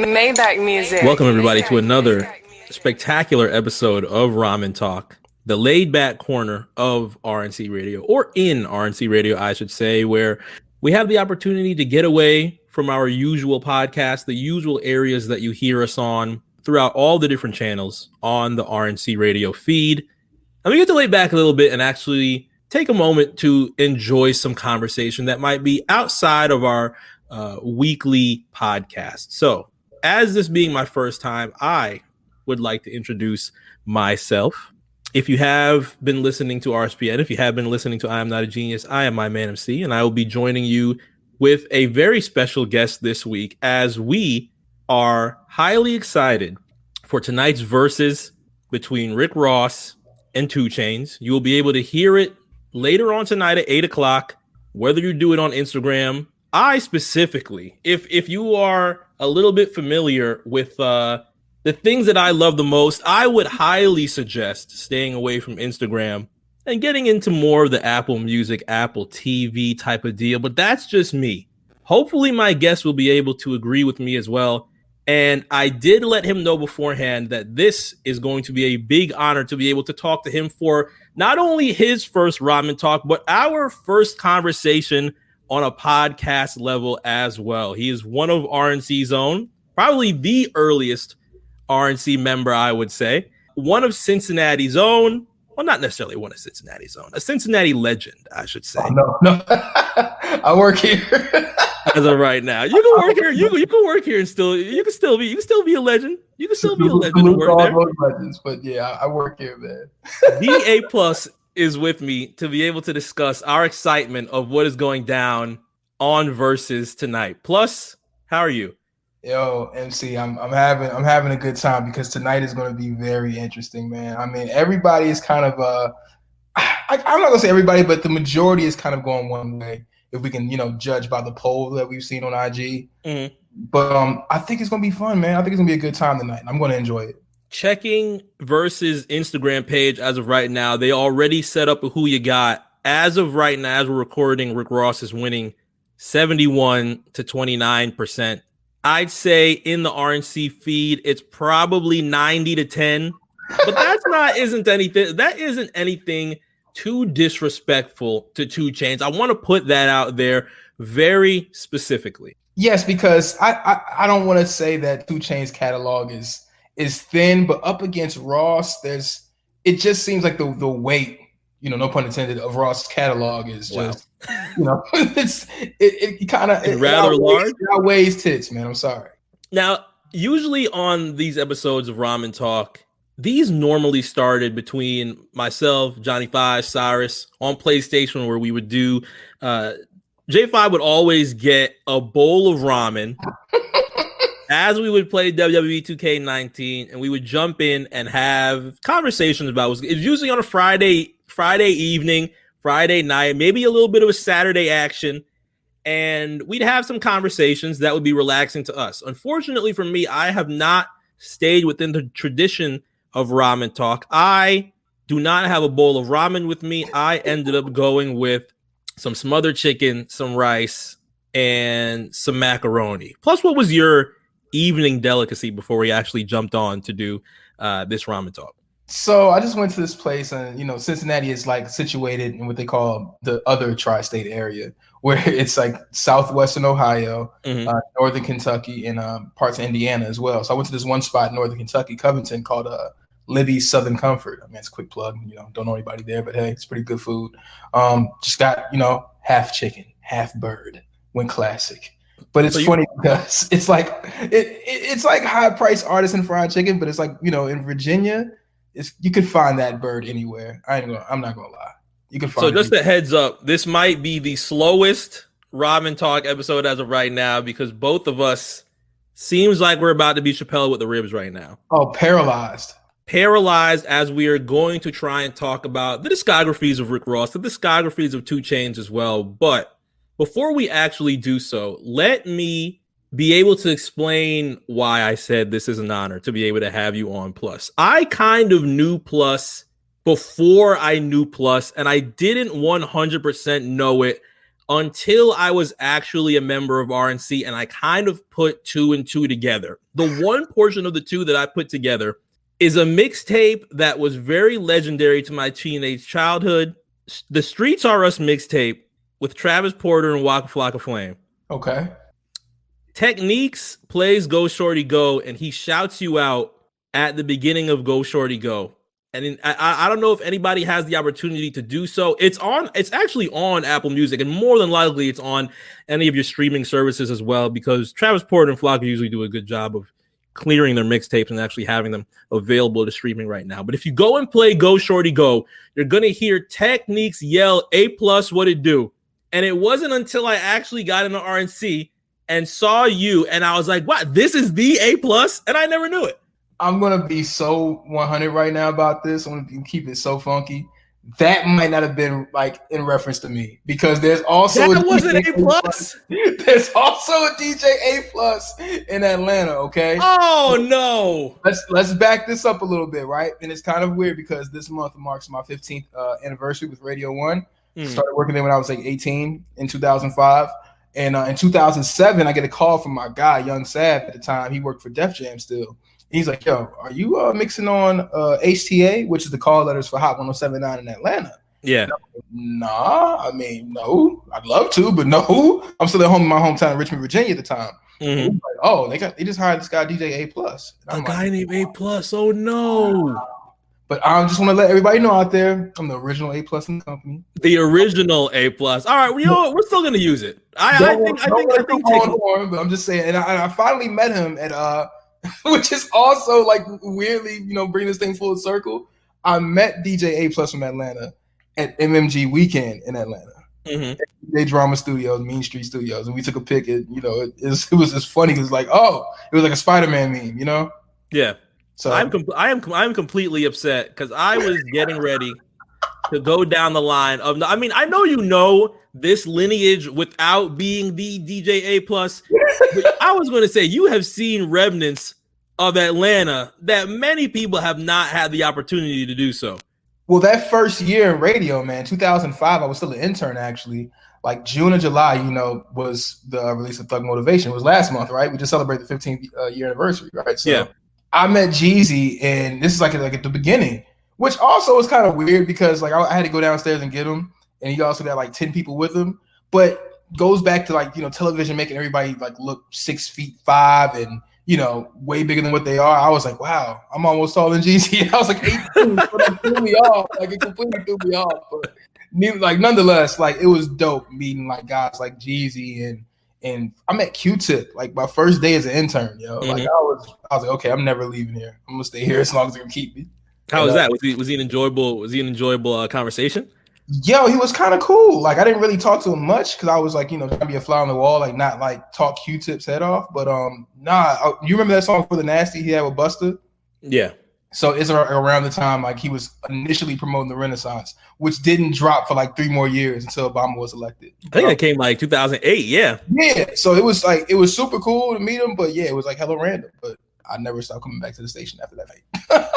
Maybach music. Welcome, everybody, to another spectacular episode of Ramen Talk, the laid-back corner of RNC Radio, or in RNC Radio, I should say, where we have the opportunity to get away from our usual podcast, the usual areas that you hear us on throughout all the different channels on the RNC Radio feed. And we get to lay back a little bit and actually take a moment to enjoy some conversation that might be outside of our weekly podcast. So, as this being my first time, I would like to introduce myself. If you have been listening to RSPN, if you have been listening to I Am Not a Genius, I am my man MC, and I will be joining you with a very special guest this week as we are highly excited for tonight's Verzuz between Rick Ross and 2 Chainz. You will be able to hear it later on tonight at 8 o'clock, whether you do it on Instagram. I specifically, if you are a little bit familiar with the things that I love the most, I would highly suggest staying away from Instagram and getting into more of the Apple Music, Apple TV type of deal. But that's just me. Hopefully my guest will be able to agree with me as well. And I did let him know beforehand that this is going to be a big honor to be able to talk to him for not only his first Ramen Talk, but our first conversation on a podcast level as well. He is one of RNC's own, probably the earliest RNC member, I would say. One of Cincinnati's own. Well, not necessarily one of Cincinnati's own. A Cincinnati legend, I should say. Oh, no. I work here. As of right now, you can work here. You can work here and still be a legend. You can still be a legend and work there. Legends, but yeah, I work here, man. The A Plus is with me to be able to discuss our excitement of what is going down on Verzuz tonight. Plus, how are you? Yo, MC, I'm having a good time because tonight is going to be very interesting, man. I mean, everybody is kind of I'm not gonna say everybody, but the majority is kind of going one way. If we can, judge by the poll that we've seen on IG. Mm-hmm. But I think it's gonna be fun, man. I think it's gonna be a good time tonight. I'm gonna enjoy it. Checking Verzuz Instagram page as of right now, they already set up a who you got. As of right now, as we're recording, Rick Ross is winning 71 to 29%. I'd say in the RNC feed, it's probably 90 to 10. But that isn't anything too disrespectful to 2 Chainz. I want to put that out there very specifically. Yes, because I don't want to say that 2 Chainz catalog is thin, but up against Ross, it just seems like the weight, no pun intended, of Ross' catalog is just, it kind of rather large. It outweighs tits, man. I'm sorry. Now, usually on these episodes of Ramen Talk, these normally started between myself, Johnny Five, Cyrus on PlayStation, where we would do J5 would always get a bowl of ramen as we would play WWE 2K19, and we would jump in and have conversations about it's usually on a Friday evening, Friday night, maybe a little bit of a Saturday action, and we'd have some conversations that would be relaxing to us. Unfortunately for me, I have not stayed within the tradition of Ramen Talk. I do not have a bowl of ramen with me. I ended up going with some smothered chicken, some rice, and some macaroni. Plus, what was your evening delicacy before we actually jumped on to do this Ramen Talk? So I just went to this place, and Cincinnati is like situated in what they call the other tri-state area, where it's like southwestern Ohio, northern Kentucky, and parts of Indiana as well. So I went to this one spot in northern Kentucky, Covington, called Libby's Southern Comfort. I mean, it's a quick plug. Don't know anybody there, but hey, it's pretty good food. Just got half chicken, half bird. Went classic. But it's funny because it's like it's like high price artisan fried chicken, but it's like in Virginia, you could find that bird anywhere. I'm not gonna lie. You can find. So just a heads up, this might be the slowest Ramen Talk episode as of right now because both of us seems like we're about to be Chappelle with the ribs right now. Oh, paralyzed as we are going to try and talk about the discographies of Rick Ross, the discographies of 2 Chainz as well. But before we actually do so, let me be able to explain why I said this is an honor to be able to have you on Plus. I kind of knew Plus before I knew Plus, and I didn't 100% know it until I was actually a member of RNC, and I kind of put 2 and 2 together. The one portion of the 2 that I put together is a mixtape that was very legendary to my teenage childhood. The Streets Are Us mixtape with Travis Porter and Waka Flocka Flame. Okay. Techniques plays Go Shorty Go, and he shouts you out at the beginning of Go Shorty Go. And I don't know if anybody has the opportunity to do so. It's actually on Apple Music, and more than likely it's on any of your streaming services as well, because Travis Porter and Flocka usually do a good job of clearing their mixtapes and actually having them available to streaming right now. But if you go and play Go Shorty Go, you're going to hear Techniques yell A+ what it do. And it wasn't until I actually got into RNC and saw you, and I was like, wow, this is the A+, and I never knew it. I'm going to be so 100 right now about this. I'm going to keep it so funky. That might not have been like in reference to me, because there's also that wasn't A+. There's also a DJ A+ in Atlanta. Okay. Oh no. Let's back this up a little bit, right? And it's kind of weird because this month marks my 15th anniversary with Radio 1. Started working there when I was like 18 in 2005. And in 2007, I get a call from my guy, Young Sav at the time. He worked for Def Jam still. He's like, yo, are you mixing on HTA, which is the call letters for Hot 107.9 in Atlanta? Yeah. Like, nah, I mean, no. I'd love to, but no. I'm still at home in my hometown of Richmond, Virginia at the time. Mm-hmm. Like, oh, they just hired this guy, DJ A+. A guy named A+. Oh, no. But I just want to let everybody know out there, I'm the original A+ in the company. The original A+. All right, you know what? We're still going to use it. I think. But I'm just saying, and I finally met him at which is also like weirdly, bring this thing full circle. I met DJ A+ from Atlanta at MMG Weekend in Atlanta. Mm-hmm. They Drama Studios, Mean Street Studios, and we took a pic. It was just funny because it was like a Spider-Man meme, Yeah. So I'm completely upset because I was getting ready to go down the line of. I mean, I know this lineage without being the DJ A+. But I was going to say you have seen remnants of Atlanta that many people have not had the opportunity to do so. Well, that first year in radio, man, 2005, I was still an intern actually. Like June or July, was the release of Thug Motivation. It was last month, right? We just celebrated the 15th year anniversary, right? So yeah. I met Jeezy, and this is like at the beginning, which also was kind of weird because like I had to go downstairs and get him, and he also got like 10 people with him. But goes back to like television making everybody like look 6'5" and way bigger than what they are. I was like, wow, I'm almost taller than Jeezy. I was like 18, but it threw me off. Like it completely threw me off. But nonetheless, like it was dope meeting like guys like Jeezy and I met Q-Tip like my first day as an intern, yo. Mm-hmm. Like I was like, okay, I'm never leaving here. I'm gonna stay here as long as they can keep me. How was that? Was he an enjoyable conversation? Yo, he was kind of cool. Like I didn't really talk to him much because I was like, trying to be a fly on the wall, like not like talk Q-Tip's head off. But you remember that song For the Nasty he had with Busta? Yeah. So it's around the time like he was initially promoting the Renaissance, which didn't drop for like 3 more years until Obama was elected. I think it came like 2008. Yeah. Yeah. So it was super cool to meet him, but yeah, it was like hella random. But I never stopped coming back to the station after that night.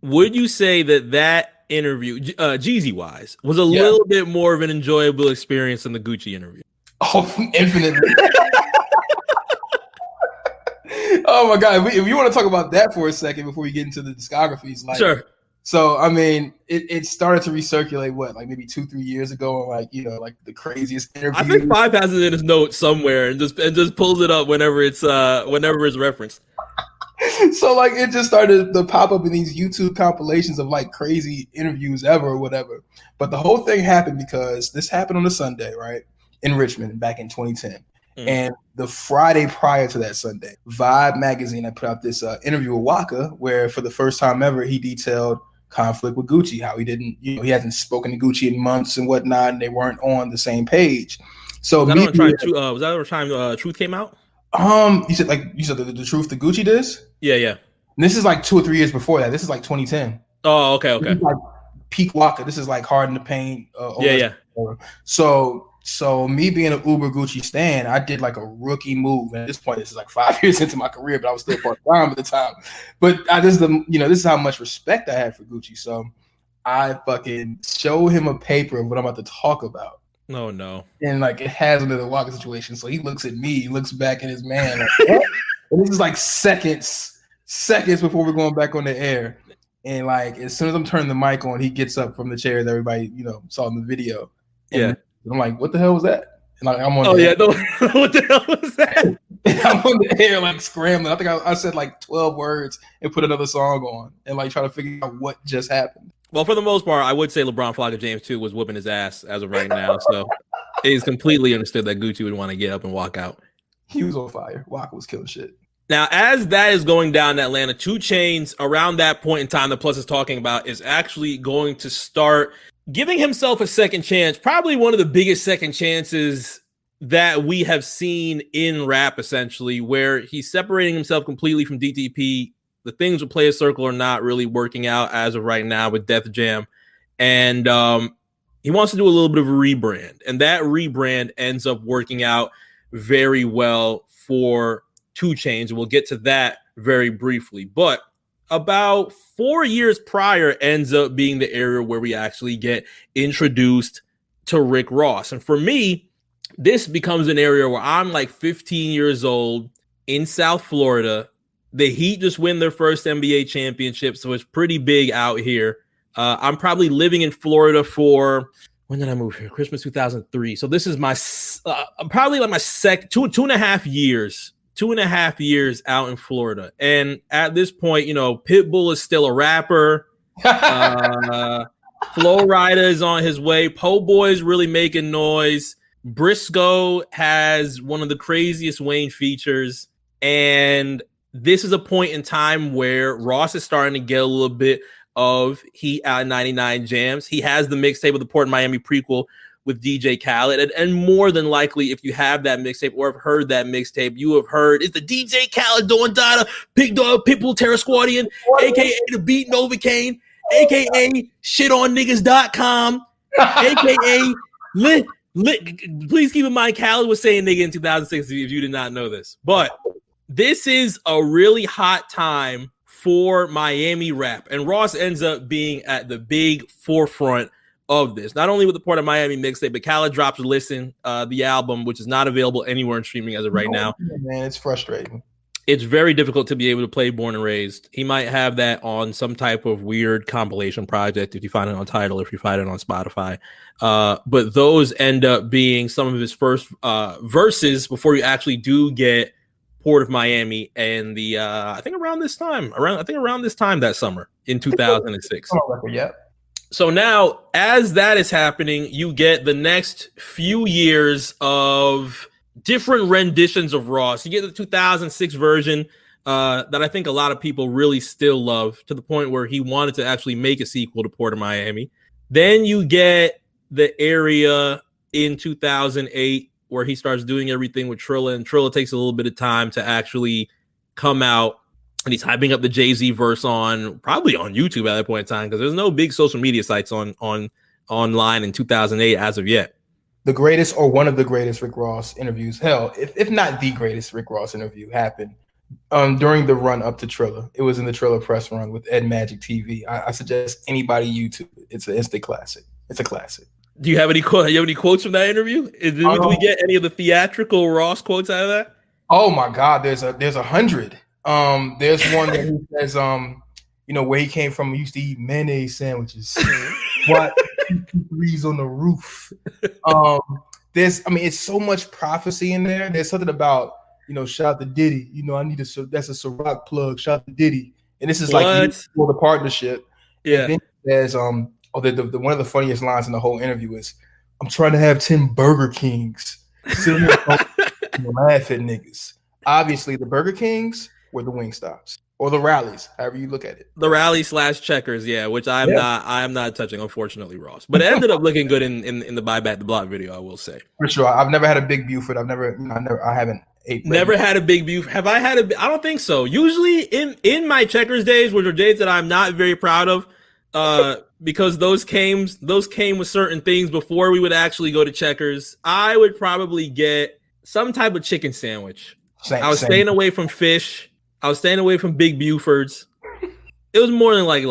Would you say that interview, Jeezy wise, was a little bit more of an enjoyable experience than the Gucci interview? Oh, infinitely. Oh my God! If you want to talk about that for a second before we get into the discographies, like, sure. So I mean, it started to recirculate like maybe 2-3 years ago, and like the craziest interview. I think Five has it in his notes somewhere and just pulls it up whenever it's referenced. So like it just started to pop up in these YouTube compilations of like crazy interviews ever or whatever. But the whole thing happened because this happened on a Sunday, right, in Richmond back in 2010. And the Friday prior to that Sunday, Vibe magazine had put out this interview with Waka, where for the first time ever he detailed conflict with Gucci, how he didn't, he hasn't spoken to Gucci in months and whatnot, and they weren't on the same page. So was that the time Truth came out? You said the Truth, the Gucci diss? Yeah. And this is like 2 or 3 years before that. This is like 2010. Oh, okay. This is like peak Waka. This is like Hard in the Paint. Yeah. So me being an Uber Gucci stan, I did like a rookie move. And at this point, this is like 5 years into my career, but I was still part-time at the time. But this is how much respect I had for Gucci. So I fucking showed him a paper of what I'm about to talk about. Oh no. And like it has another walking situation. So he looks at me, he looks back at his man. Like, what? And this is like seconds before we're going back on the air. And like as soon as I'm turning the mic on, he gets up from the chair that everybody, saw in the video. And I'm like, what the hell was that? And like I'm on what the hell was that? I'm on the air like scrambling. I think I said like 12 words and put another song on and like try to figure out what just happened. Well, for the most part, I would say LeBron Flocka James too was whooping his ass as of right now. So he's completely understood that Gucci would want to get up and walk out. He was on fire. Waka was killing shit. Now, as that is going down in Atlanta, 2 Chainz around that point in time that Plus is talking about is actually going to start giving himself a second chance, probably one of the biggest second chances that we have seen in rap, essentially, where he's separating himself completely from DTP. The things with Player Circle are not really working out as of right now with Def Jam. And he wants to do a little bit of a rebrand. And that rebrand ends up working out very well for 2 Chainz. We'll get to that very briefly. But about 4 years prior ends up being the area where we actually get introduced to Rick Ross. And for me, this becomes an area where I'm like 15 years old in South Florida. The Heat just win their first NBA championship, so it's pretty big out here. I'm probably living in Florida for, when did I move here? Christmas 2003. So this is my probably like my two and a half years out in Florida. And at this point, Pitbull is still a rapper. Flo Rida is on his way. Po Boy's really making noise. Briscoe has one of the craziest Wayne features. And this is a point in time where Ross is starting to get a little bit of Heat at 99 jams. He has the mixtape of the Port Miami prequel with DJ Khaled. And more than likely, if you have that mixtape or have heard that mixtape, you have heard it's the DJ Khaled Dawn Dada, Big Dog, Pitbull, Terror Squadian, a.k.a. the Beat Novocaine, a.k.a. shitoniggas.com, a.k.a. lit. Please keep in mind, Khaled was saying nigga in 2006 if you did not know this. But this is a really hot time for Miami rap. And Ross ends up being at the big forefront of this. Not only with the Port of Miami mixtape, but Khaled drops Listen, the album, which is not available anywhere in streaming as of right now. Man, it's frustrating. It's very difficult to be able to play Born and Raised. He might have that on some type of weird compilation project if you find it on Tidal, if you find it on Spotify. But those end up being some of his first verses before you actually do get Port of Miami and the I think around this time that summer in 2006. Yeah. So now, as that is happening, you get the next few years of different renditions of Ross. You get the 2006 version that I think a lot of people really still love, to the point where he wanted to actually make a sequel to Port of Miami. Then you get the area in 2008 where he starts doing everything with Trilla, and Trilla takes a little bit of time to actually come out. And he's hyping up the Jay-Z verse probably on YouTube at that point in time, because there's no big social media sites online in 2008 as of yet. The greatest, or one of the greatest Rick Ross interviews, hell, if not the greatest Rick Ross interview, happened during the run up to Trilla. It was in the Trilla press run with Ed Magic TV. I suggest anybody YouTube it. It's an instant classic. It's a classic. Do you have any quotes from that interview? Did we get any of the theatrical Ross quotes out of that? Oh my God, there's 100. There's one that he says, where he came from, he used to eat mayonnaise sandwiches. What? Threes on the roof. It's so much prophecy in there. There's something about, shout out to Diddy. That's a Ciroc plug. Shout out to Diddy. And this is like for the partnership. Yeah. And then there's one of the funniest lines in the whole interview is, "I'm trying to have 10 Burger Kings." Sit here and laugh at niggas. Obviously, the Burger Kings were the Wingstops. Or the rallies, however you look at it. The rally / checkers, yeah, which I'm not touching, unfortunately, Ross. But it ended up looking good in the Buy Back the Block video, I will say. For sure. I've never had a big Buford. I haven't ate. Never had a big Buford. Have I had I don't think so. Usually in my checkers days, which are days that I'm not very proud of, because those came with certain things before we would actually go to checkers, I would probably get some type of chicken sandwich. I was staying away from fish. I was staying away from big Bufords. It was more than like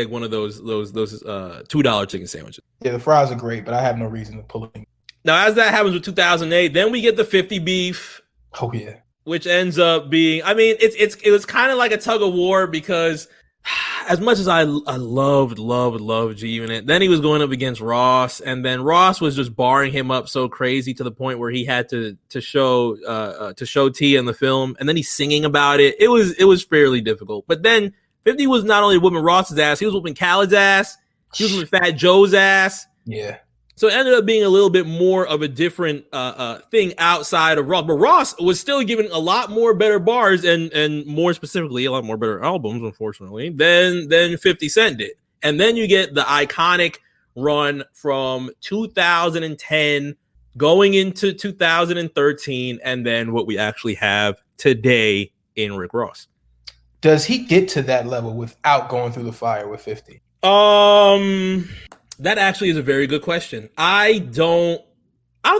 one of those $2 chicken sandwiches. Yeah, the fries are great, but I have no reason to pull it. Now, as that happens with 2008, then we get the 50 beef. Oh yeah, which ends up being, I mean, it was kind of like a tug of war because as much as I loved G in it, then he was going up against Ross, and then Ross was just barring him up so crazy to the point where he had to show Tia in the film, and then he's singing about it. It was fairly difficult. But then 50 was not only whooping Ross's ass, he was whooping Khaled's ass, he was whooping Fat Joe's ass. Yeah. So it ended up being a little bit more of a different thing outside of Ross. But Ross was still giving a lot more better bars and more specifically a lot more better albums, unfortunately, than 50 Cent did. And then you get the iconic run from 2010 going into 2013, and then what we actually have today in Rick Ross. Does he get to that level without going through the fire with 50? That actually is a very good question. I don't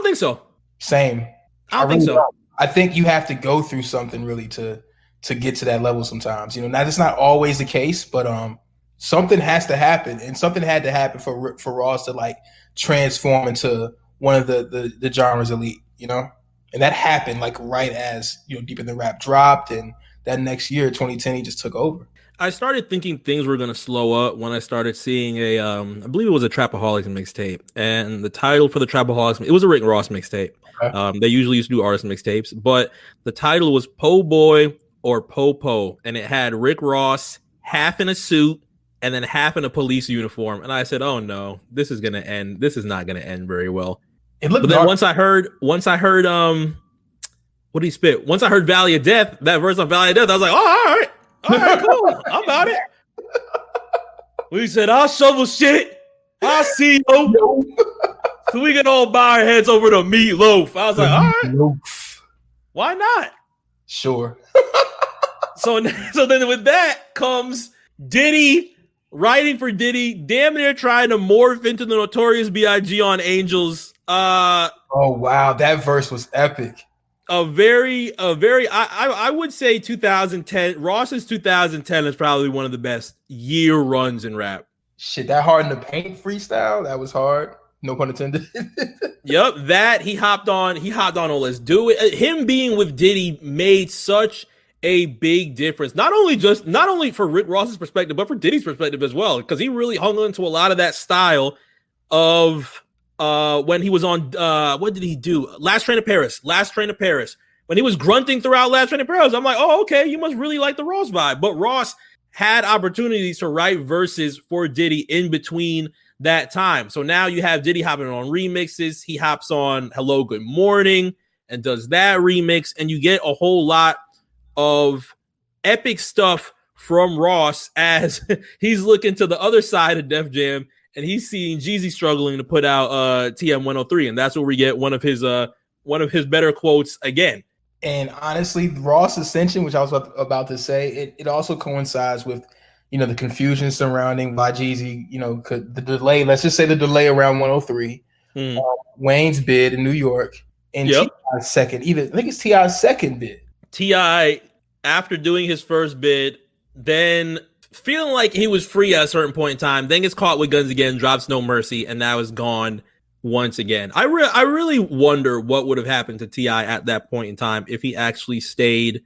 think so. Same. I don't think so. I think you have to go through something really to get to that level sometimes. You know, now that's not always the case, but something has to happen, and something had to happen for Ross to like transform into one of the genre's elite, you know? And that happened like right as, you know, Deep in the Rap dropped, and that next year, 2010, he just took over. I started thinking things were going to slow up when I started seeing I believe it was a Trapaholics mixtape, and the title for the Trapaholics, it was a Rick Ross mixtape. Okay. They usually used to do artist mixtapes, but the title was Po Boy or Po, and it had Rick Ross half in a suit and then half in a police uniform. And I said, "Oh no, this is going to end. This is not going to end very well." It looked. But then once I heard, what did he spit? Once I heard Valley of Death, that verse on Valley of Death, I was like, "Oh, all right, cool. I'm about it." We said, "I'll shovel shit. I'll see you." So we can all bow our heads over to Meatloaf. I was like, all right, why not? Sure. So then with that comes Diddy writing for Diddy, damn near trying to morph into the Notorious B.I.G. on Angels. Oh wow, that verse was epic. I would say 2010, Ross's 2010 is probably one of the best year runs in rap. Shit, that Hard in the Paint freestyle, that was hard. No pun intended. Yep, that he hopped on. Oh, let's do it. Him being with Diddy made such a big difference. Not only for Rick Ross's perspective, but for Diddy's perspective as well, because he really hung on to a lot of that style of when he was on what did he do? Last Train to Paris. When he was grunting throughout Last Train to Paris, I'm like, oh, okay, you must really like the Ross vibe. But Ross had opportunities to write verses for Diddy in between that time. So now you have Diddy hopping on remixes. He hops on Hello Good Morning and does that remix, and you get a whole lot of epic stuff from Ross as he's looking to the other side of Def Jam and he's seeing Jeezy struggling to put out TM 103, and that's where we get one of his better quotes again. And honestly, Ross Ascension, which I was about to say, it also coincides with, you know, the confusion surrounding why Jeezy, you know, the delay, let's just say the delay around 103, Wayne's bid in New York, and T.I.'s second, I think it's T.I.'s second bid. T.I., after doing his first bid, then feeling like he was free at a certain point in time, then gets caught with guns again, drops No Mercy, and now is gone once again. I really wonder what would have happened to T.I. at that point in time if he actually stayed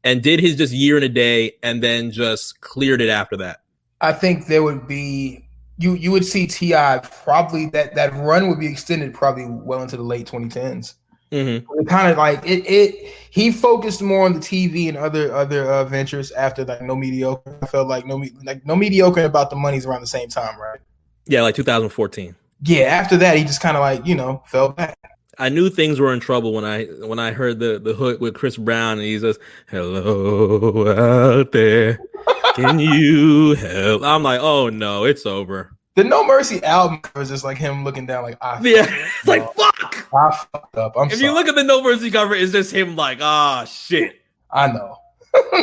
and did his just year and a day and then just cleared it after that. I think there would be you would see T.I. probably that run would be extended probably well into the late 2010s. Mm-hmm. Kind of like he focused more on the TV and other ventures after like No Mediocre. I felt like No Mediocre about the money's around the same time, right? Yeah, like 2014. Yeah, after that he just kind of like, you know, fell back. I knew things were in trouble when I heard the hook with Chris Brown and he says, "Hello out there, can you help?" I'm like, oh no, it's over. The No Mercy album was just like him looking down like, it's like, fuck, I fucked up. If you look at the No Mercy cover, it's just him like, ah, shit. I know.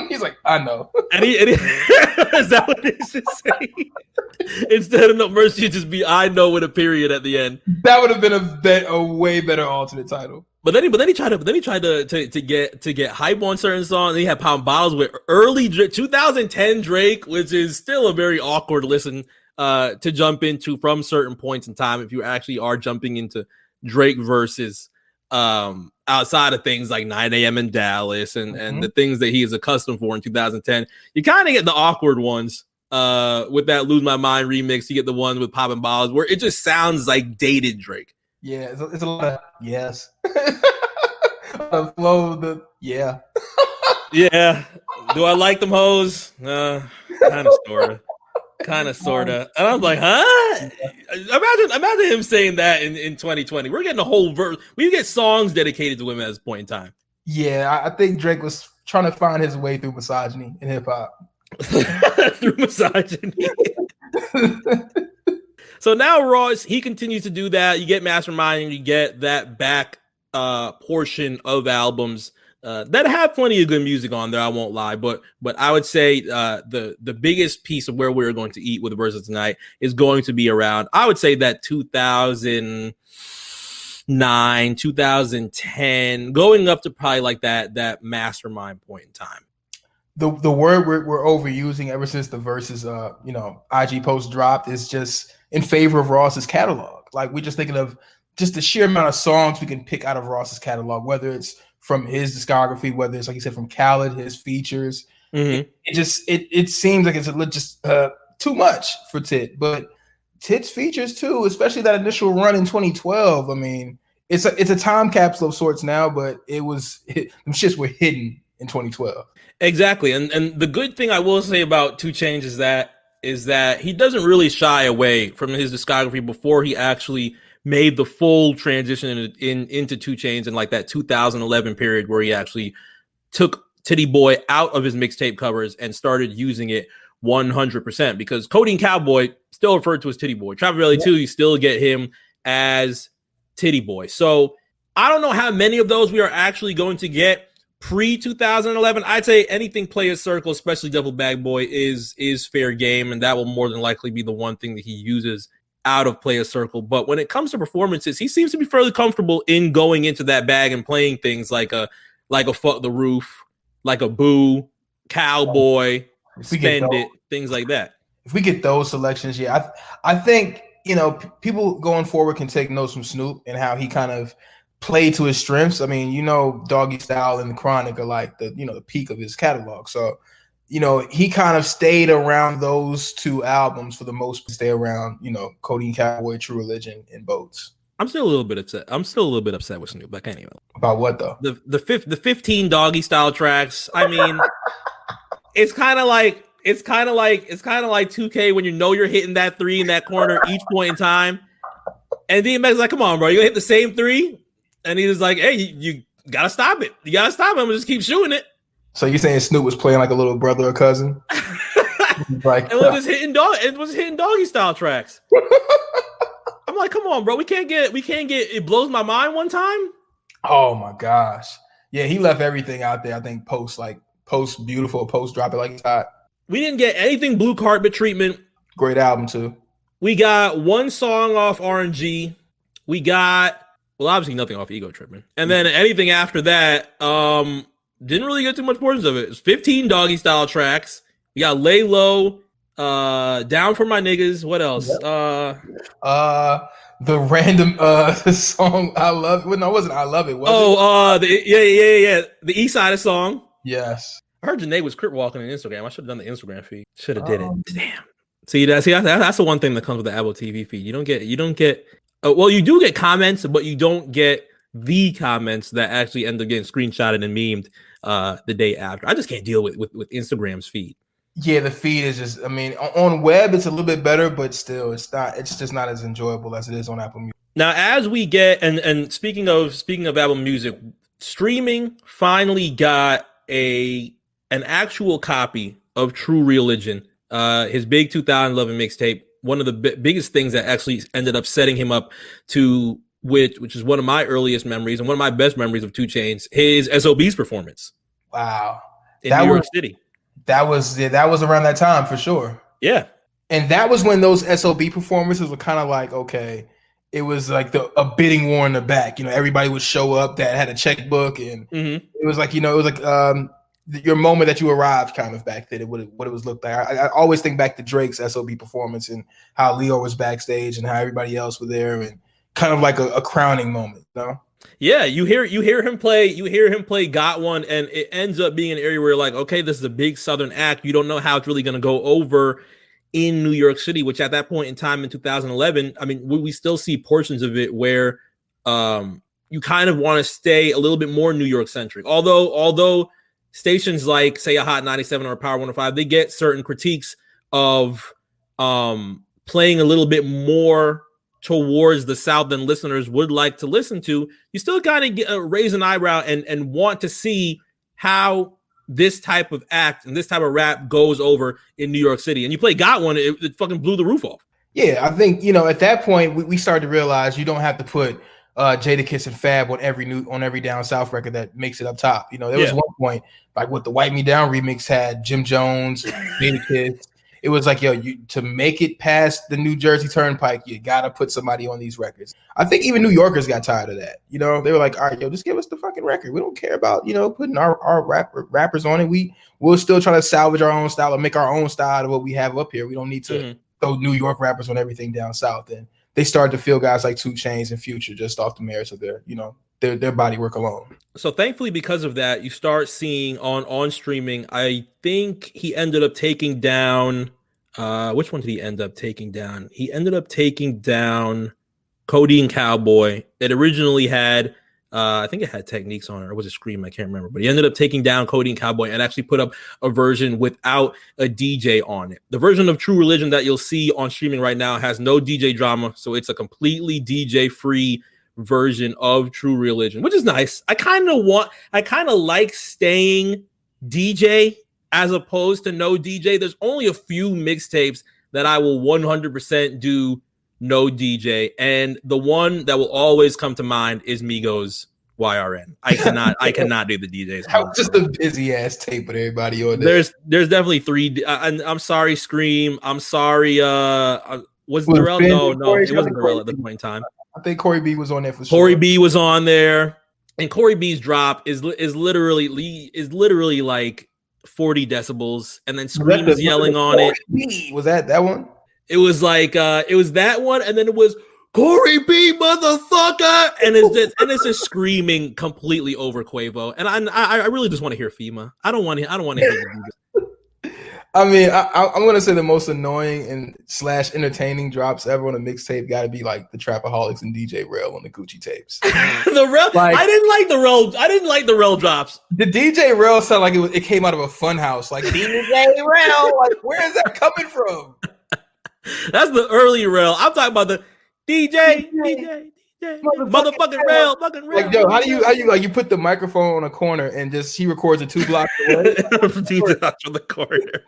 He's like, I know. And he is that what it should say? Instead of no mercy, just be I know with a period at the end. That would have been a way better alternate title. But then he tried to get hype on certain songs. And he had Pound Bottles with early 2010 Drake, which is still a very awkward listen to jump into from certain points in time if you actually are jumping into Drake versus outside of things like 9 a.m. in Dallas and the things that he is accustomed for in 2010. You kind of get the awkward ones with that Lose My Mind remix. You get the one with Poppin' Bottles where it just sounds like dated Drake. Yeah, it's a lot of yes. The flow, yeah. Yeah. Do I like them hoes? Kind of sorta. And I'm like, huh? Imagine him saying that in 2020. We're getting a whole verse. We get songs dedicated to him at this point in time. Yeah, I think Drake was trying to find his way through misogyny in hip hop. Through misogyny. So now Ross, he continues to do that. You get Mastermind and you get that back portion of albums that have plenty of good music on there. I won't lie, but I would say the biggest piece of where we're going to eat with Verzuz tonight is going to be around, I would say, that 2009, 2010, going up to probably like that Mastermind point in time. The word we're overusing ever since the Verzuz IG post dropped is just in favor of Ross's catalog. Like, we're just thinking of just the sheer amount of songs we can pick out of Ross's catalog, whether it's from his discography, whether it's, like you said, from Khaled, his features. It seems like it's just too much for Tit, but Tit's features too, especially that initial run in 2012. I mean, it's a time capsule of sorts now, but them shits were hidden in 2012. Exactly, and the good thing I will say about 2 Chainz is that he doesn't really shy away from his discography before he actually made the full transition into 2 Chainz in like that 2011 period where he actually took Titty Boy out of his mixtape covers and started using it 100%, because Codeine Cowboy still referred to as Titty Boy. Travelelli 2, you still get him as Titty Boy. So I don't know how many of those we are actually going to get pre-2011. I'd say anything Players Circle, especially Devil Bag Boy, is fair game, and that will more than likely be the one thing that he uses out of Players Circle. But when it comes to performances, he seems to be fairly comfortable in going into that bag and playing things like a Fuck the Roof, like a Boo, Cowboy, Spend It, things like that. If we get those selections, yeah, I think people going forward can take notes from Snoop and how he kind of play to his strengths. I mean, Doggy Style and The Chronic are like the peak of his catalog. So, he kind of stayed around those 2 albums for the most part. Stay around, Codeine Cowboy, True Religion, and Boats. I'm still a little bit upset. With Snoop. But anyway, about what though? The 15 Doggy Style tracks. I mean, it's kind of like 2K when you're hitting that 3 in that corner each point in time, and DMX like, come on, bro, you gonna hit the same 3. And he was like, hey, you gotta stop it. You gotta stop him and just keep shooting it. So you're saying Snoop was playing like a little brother or cousin? Like, and it was hitting Doggy Style tracks. I'm like, come on, bro. We can't get It Blows My Mind one time. Oh my gosh. Yeah, he left everything out there. I think post Beautiful, post Drop It Like It's Hot. We didn't get anything Blue Carpet Treatment. Great album too. We got one song off RNG. We got, well, obviously nothing off Ego Tripping. And then anything after that, didn't really get too much portions of it. It's 15 Doggy Style tracks. We got Lay Low, Down For My Niggas. What else? Yep. The random song I Love It. Well, no, it wasn't I Love It. The East Side song. Yes. I heard Janae was crip walking on Instagram. I should have done the Instagram feed. Should have did it. Damn. That's the one thing that comes with the Apple TV feed. You don't get. Well, you do get comments, but you don't get the comments that actually end up getting screenshotted and memed the day after. I just can't deal with Instagram's feed. Yeah, the feed is just, I mean, on web it's a little bit better, but still it's just not as enjoyable as it is on Apple Music. Now, as we get and speaking of Apple Music, streaming finally got an actual copy of True Religion, his big 2011 mixtape. One of the biggest things that actually ended up setting him up to which is one of my earliest memories and one of my best memories of 2 Chainz, his SOB's performance. Wow. in New York City. That was around that time for sure. Yeah. And that was when those SOB performances were kind of like, okay, it was like a bidding war in the back. Everybody would show up that had a checkbook, and it was like, your moment that you arrived kind of back then, what it was looked like. I always think back to Drake's SOB performance and how Leo was backstage and how everybody else were there, and kind of like a crowning moment, Yeah, you hear him play Got One, and it ends up being an area where you're like, okay, this is a big Southern act. You don't know how it's really going to go over in New York City, which at that point in time in 2011, I mean, we still see portions of it where you kind of want to stay a little bit more New York centric. Although stations like, say, a Hot 97 or a Power 105, they get certain critiques of playing a little bit more towards the South than listeners would like to listen to. You still kind of raise an eyebrow and want to see how this type of act and this type of rap goes over in New York City. And you play Got One, it fucking blew the roof off. Yeah, I think, at that point, we started to realize you don't have to put Jadakiss and Fab on every Down South record that makes it up top. There was one point, like with the Wipe Me Down remix had Jim Jones, Jadakiss. It was like, to make it past the New Jersey Turnpike, you got to put somebody on these records. I think even New Yorkers got tired of that. They were like, all right, just give us the fucking record. We don't care about, putting our rappers on it. We'll still try to salvage our own style or make our own style out of what we have up here. We don't need to throw New York rappers on everything down south. And they started to feel guys like 2 Chainz and Future just off the merits of their body work alone. So thankfully, because of that, you start seeing on streaming, I think he ended up taking down, which one did he end up taking down? He ended up taking down Codeine Cowboy. It originally had, I think it had Techniques on it, or was it Scream? I can't remember. But he ended up taking down Codeine Cowboy and actually put up a version without a DJ on it. The version of True Religion that you'll see on streaming right now has no DJ drama, so it's a completely DJ-free version of True Religion, which is nice. I kind of like staying DJ as opposed to no DJ. There's only a few mixtapes that I will 100% do no DJ, and the one that will always come to mind is Migos YRN. I cannot do the DJs. That was just a busy ass tape with everybody on there. There's definitely 3. I'm sorry, Scream. I'm sorry. Was Darrell? No, it wasn't Darrell at the point in time. I think Corey B was on there for sure. Corey B was on there, and Corey B's drop is literally like 40 decibels, and then Scream is yelling on it. Was that one? It was like it was that one, and then it was Corey B, motherfucker, and it's just screaming completely over Quavo, and I really just want to hear FEMA. I don't want to hear the I mean, I'm gonna say the most annoying and / entertaining drops ever on a mixtape got to be like the Trapaholics and DJ Rel on the Gucci tapes. The Rel, I didn't like the Rel drops. The DJ Rel sound like it came out of a fun house. Like DJ Rel, like where is that coming from? That's the early Rel. I'm talking about the DJ, motherfucking Rel, fucking Rel. Like, yo, how do you like you put the microphone on a corner and just he records it 2 blocks away? 2 blocks from the corner.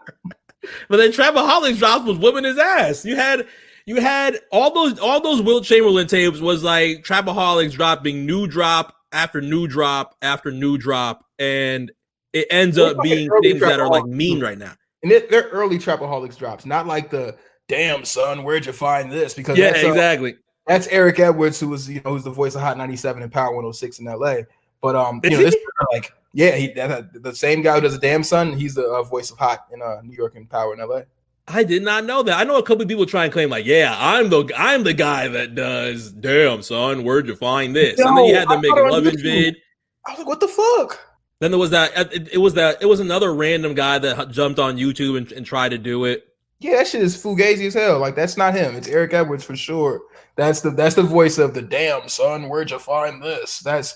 But then Trapaholics drops was whipping his ass. You had all those Wilt Chamberlain tapes was like Trapaholics dropping new drop after new drop after new drop, and it ends up being things that are like mean right now. And they're early Trapaholics drops, not like the damn son, where'd you find this? Because exactly. That's Eric Edwards, who's who's the voice of Hot 97 and Power 106 in LA. But this like the same guy who does a damn son. He's the voice of Hot in New York and Power in LA. I did not know that. I know a couple of people try and claim like, yeah, I'm the guy that does damn son, where'd you find this? And then you had to make a loving vid. I was like, what the fuck? Then there was it was another random guy that jumped on YouTube and tried to do it. Yeah, that shit is fugazi as hell. Like, that's not him. It's Eric Edwards for sure. That's the voice of the damn son, where'd you find this? That's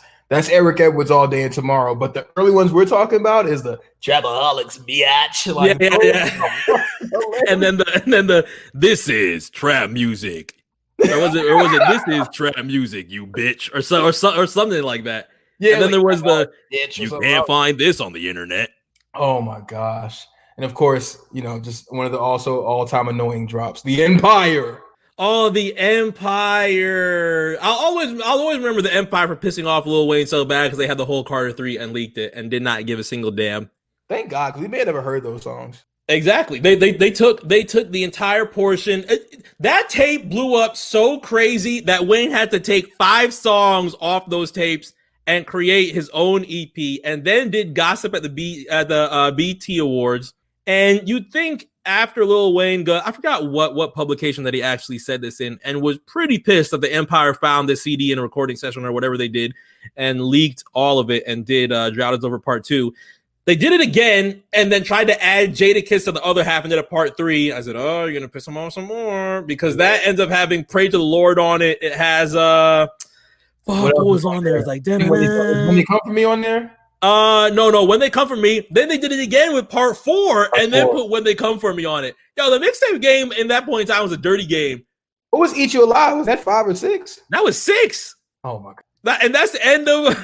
Eric Edwards all day and tomorrow. But the early ones we're talking about is the Trapaholics biatch. Like, yeah. and then the this is trap music. Or was it this is trap music, you bitch, or something like that. Yeah. And then there was the you can't find this on the internet. Oh my gosh. And of course, just one of the also all-time annoying drops, The Empire. Oh, The Empire. I'll always remember The Empire for pissing off Lil Wayne so bad because they had the whole Carter 3 and leaked it and did not give a single damn. Thank God, because we may have never heard those songs. Exactly. They took the entire portion. That tape blew up so crazy that Wayne had to take 5 songs off those tapes and create his own EP, and then did gossip at the BT Awards. And you'd think after Lil Wayne I forgot what publication that he actually said this in, and was pretty pissed that the Empire found this CD in a recording session or whatever they did and leaked all of it and did Drought Is Over Part 2. They did it again and then tried to add Jadakiss to the other half and did a part 3. I said, oh, you're going to piss him off some more, because that ends up having Pray to the Lord on it. It has, what was on there? It's like, When They Come For Me on there? No. When They Come For Me. Then they did it again with part 4 and then put When They Come For Me on it. Yo, the mixtape game in that point in time was a dirty game. What was Eat You Alive? Was that 5 or 6? That was 6. Oh my God. And that's the end of,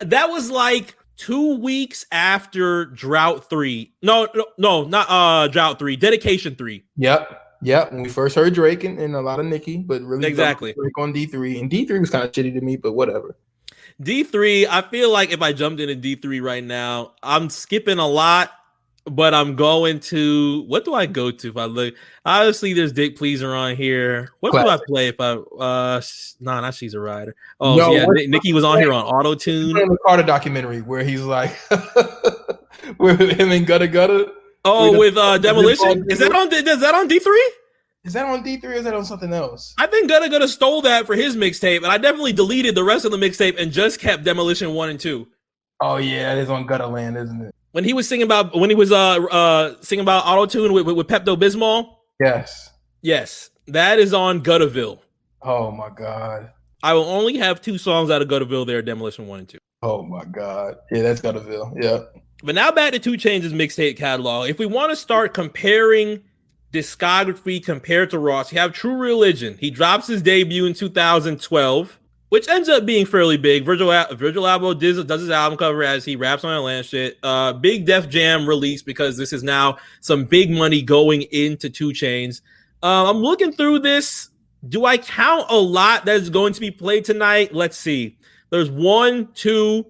that was like 2 weeks after Drought 3. No, not Drought 3. Dedication 3. Yep. When we first heard Drake and a lot of Nicki, but really exactly Drake on D3, and D3 was kind of shitty to me, but whatever. D3, I feel like if I jumped into D3 right now, I'm skipping a lot, but I'm going to, what do I go to if I look? Obviously, there's Dick Pleaser on here. What do I play if I, not She's a Rider. Oh, no, yeah, Nicki was on here on auto-tune. The Carter documentary where he's like, with him and Gutta Gutta. Oh, with Demolition? Is that on D3? Is that on D3 or is that on something else? I think Gutta Gutta stole that for his mixtape, and I definitely deleted the rest of the mixtape and just kept Demolition 1 and 2. Oh yeah, it is on Gutta Land, isn't it? When he was singing about auto-tune with Pepto Bismol. Yes, that is on Guttaville. Oh my God. I will only have 2 songs out of Guttaville there, Demolition 1 and 2. Oh my God. Yeah, that's Guttaville. Yeah. But now back to 2 Chainz' mixtape catalog. If we want to start comparing discography compared to Ross, you have True Religion. He drops his debut in 2012, which ends up being fairly big. Virgil Abloh does his album cover as he raps on Atlanta shit. Big Def Jam release, because this is now some big money going into 2 Chainz. I'm looking through this. Do I count a lot that is going to be played tonight? Let's see. There's 1, 2,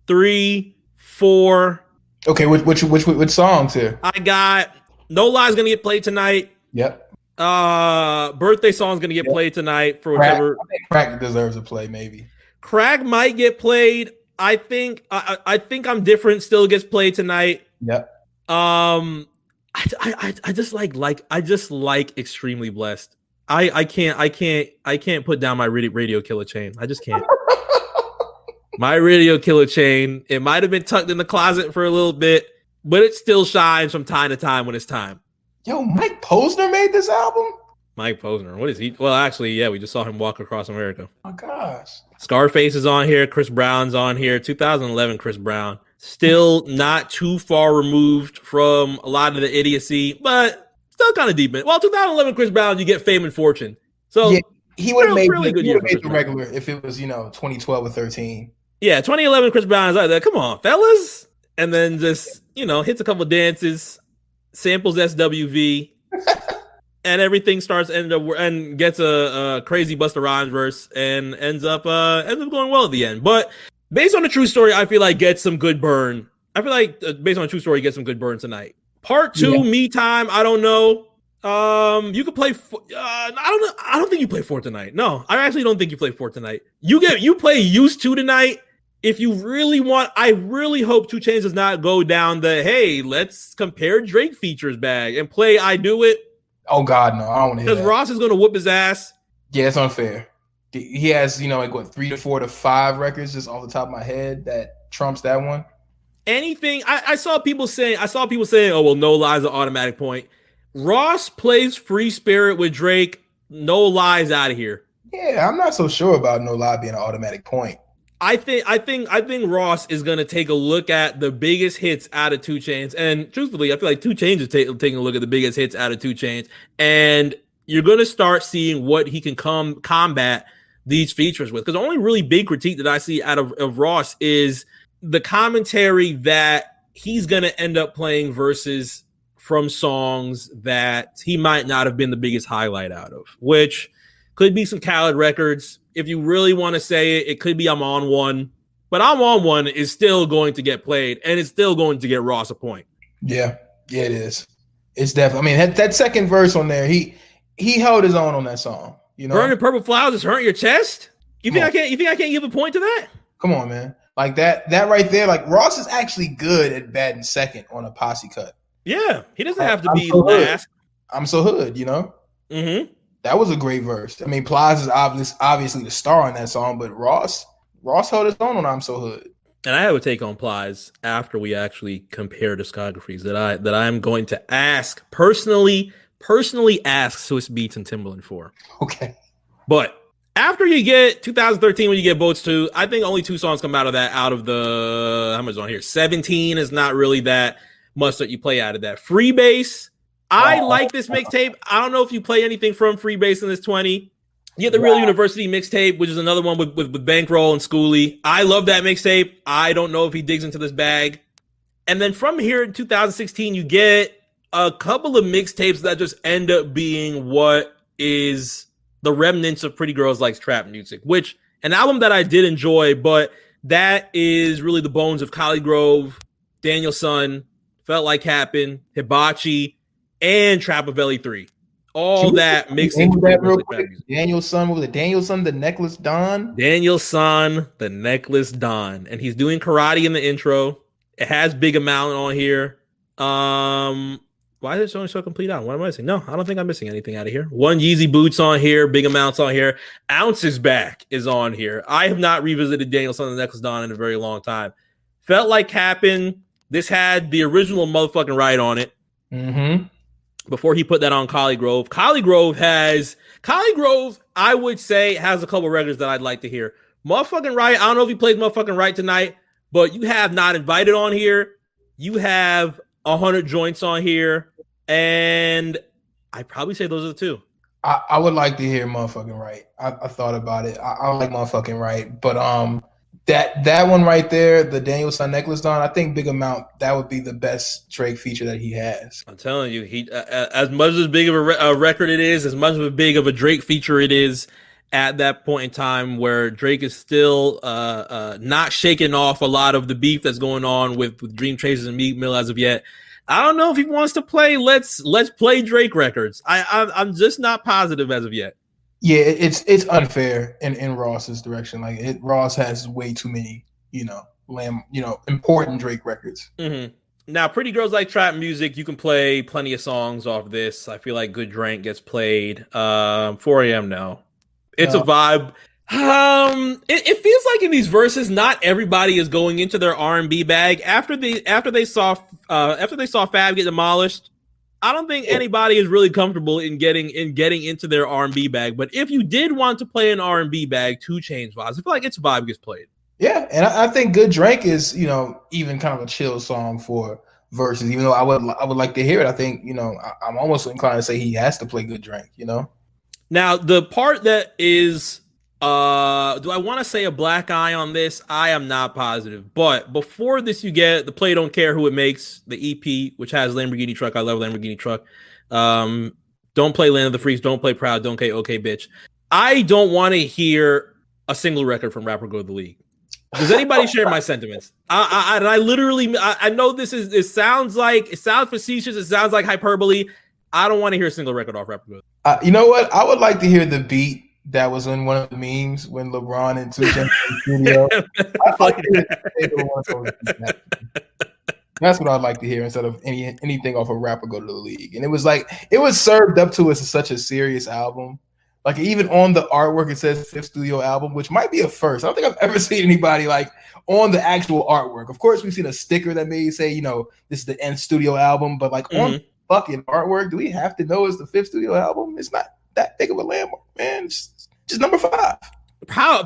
3, 4. Okay, which songs here? I got No Lie's gonna get played tonight. Yep. Birthday Song's gonna get played tonight for whatever. I think Crack deserves a play, maybe. Crack might get played. I think I'm Different still gets played tonight. Yep. I just like Extremely Blessed. I can't put down my Radio Killer Chain. I just can't. My Radio Killer Chain. It might have been tucked in the closet for a little bit, but it still shines from time to time when it's time. Yo, Mike Posner made this album? Mike Posner. What is he? Well, actually, yeah, we just saw him walk across America. Oh, my gosh. Scarface is on here. Chris Brown's on here. 2011 Chris Brown. Still not too far removed from a lot of the idiocy, but still kind of deep in. Well, 2011 Chris Brown, you get Fame and Fortune. So yeah, he would have made the regular if it was, 2012 or 13. Yeah, 2011 Chris Brown is like that. Come on, fellas. And then just, hits a couple dances, samples SWV, and everything starts and gets a crazy Busta Rhymes verse and ends up going well at the end. But based on the true story, I feel like gets some good burn. I feel like based on the true story, gets some good burn tonight. Part 2, Me Time. I don't know. You could play. I don't know. I don't think you play 4 tonight. No, I actually don't think you play 4 tonight. You play Used To tonight. If you really want, I really hope 2 Chainz does not go down the, hey, let's compare Drake features bag and play I Do It. Oh, God, no. I don't want to hear that. Because Ross is going to whoop his ass. Yeah, it's unfair. He has, 3 to 4 to 5 records just off the top of my head that trumps that one. Anything, I saw people saying, oh, well, No Lie's an automatic point. Ross plays Free Spirit with Drake. No Lies out of here. Yeah, I'm not so sure about No Lie being an automatic point. I think Ross is gonna take a look at the biggest hits out of 2 Chainz, and truthfully, I feel like 2 Chainz is taking a look at the biggest hits out of 2 Chainz, and you're gonna start seeing what he can combat these features with. Because the only really big critique that I see out of Ross is the commentary that he's gonna end up playing verses from songs that he might not have been the biggest highlight out of, which could be some Khaled records. If you really want to say it, it could be I'm On One. But I'm on one is still going to get played, and it's still going to get Ross a point. Yeah, it is. It's definitely. I mean, that second verse on there, he held his own on that song. You know, Burning purple flowers is hurting your chest. You think I can't? You think I can't give a point to that? Come on, man. Like that right there. Like Ross is actually good at batting second on a posse cut. Yeah, he doesn't have to be last. I'm so hood, you know. Mm-hmm. That was a great verse. I mean, Plies is obviously the star on that song, but Ross held his own on "I'm So Hood." And I have a take on Plies after we actually compare discographies that I'm going to ask personally ask Swiss Beats and Timbaland for. Okay. But after you get 2013, when you get Boats 2, I think only 2 songs come out of that. Out of the how much on here? 17 is not really that much that you play out of that. Freebase. I like this mixtape. I don't know if you play anything from Freebase in this 20. You get the Real University mixtape, which is another one with Bankroll and Schoolie. I love that mixtape. I don't know if he digs into this bag. And then from here in 2016, you get a couple of mixtapes that just end up being what is the remnants of Pretty Girls Likes Trap Music, which an album that I did enjoy, but that is really the bones of Collie Grove, Daniel Son, Felt Like Happen, Hibachi, and Trapavelli 3. All that mixed into that real quick. Daniel Son, what was it? Daniel Son, the Necklace Don? Daniel Son, the Necklace Don. And he's doing karate in the intro. It has Big Amount on here. Why is it showing so complete out? What am I missing? No, I don't think I'm missing anything out of here. One Yeezy Boots on here, Big Amounts on here. Ounces Back is on here. I have not revisited Daniel Son, the Necklace Don in a very long time. Felt Like Happen. This had the original motherfucking Right on it. Mm-hmm. Before he put that on Collie Grove. Collie Grove, I would say, has a couple records that I'd like to hear. Motherfucking Right, I don't know if he plays Motherfucking Right tonight, but you have Not Invited on here. You have 100 Joints on here. And I'd probably say those are the 2. I would like to hear Motherfucking Right. I thought about it. I like Motherfucking Right. But that one right there, the Daniel Son Necklace Don, I think Big Amount, that would be the best Drake feature that he has. I'm telling you, he as much as big of a record it is, as much of a big of a Drake feature it is, at that point in time where Drake is still not shaking off a lot of the beef that's going on with Dream Chasers and Meek Mill as of yet. I don't know if he wants to play Let's Play Drake records. I'm just not positive as of yet. Yeah, it's unfair in Ross's direction. Like Ross has way too many, important Drake records. Mm-hmm. Now, Pretty Girls Like Trap Music, you can play plenty of songs off this. I feel like Good Drink gets played. 4 a.m. No, it's a vibe. It feels like in these verses, not everybody is going into their R&B bag after they saw Fab get demolished. I don't think anybody is really comfortable in getting into their R&B bag. But if you did want to play an R&B bag, 2 Chainz vibes, I feel like its vibe gets played. Yeah, and I think Good Drink is, even kind of a chill song for verses. Even though I would like to hear it, I think I'm almost inclined to say he has to play Good Drink. Now the part that is. Do I want to say a black eye on this? I am not positive. But before this, you get the Play Don't Care Who It Makes, the EP, which has Lamborghini Truck. I love Lamborghini Truck. Don't play Land of the Freaks. Don't play Proud. Don't play Okay Bitch. I don't want to hear a single record from Rapper Go to the League. Does anybody share my sentiments? I literally, I know it sounds facetious. It sounds like hyperbole. I don't want to hear a single record off Rapper Go. You know what? I would like to hear the beat that was in one of the memes when LeBron and 2 Chainz in the studio. That's what I'd like to hear instead of anything off of Rapper Go to the League. And it was served up to us as such a serious album. Like even on the artwork, it says 5th studio album, which might be a first. I don't think I've ever seen anybody like on the actual artwork. Of course, we've seen a sticker that may say, this is the end studio album, but like on the fucking artwork, do we have to know it's the 5th studio album? It's not that big of a landmark, man. It's just number 5.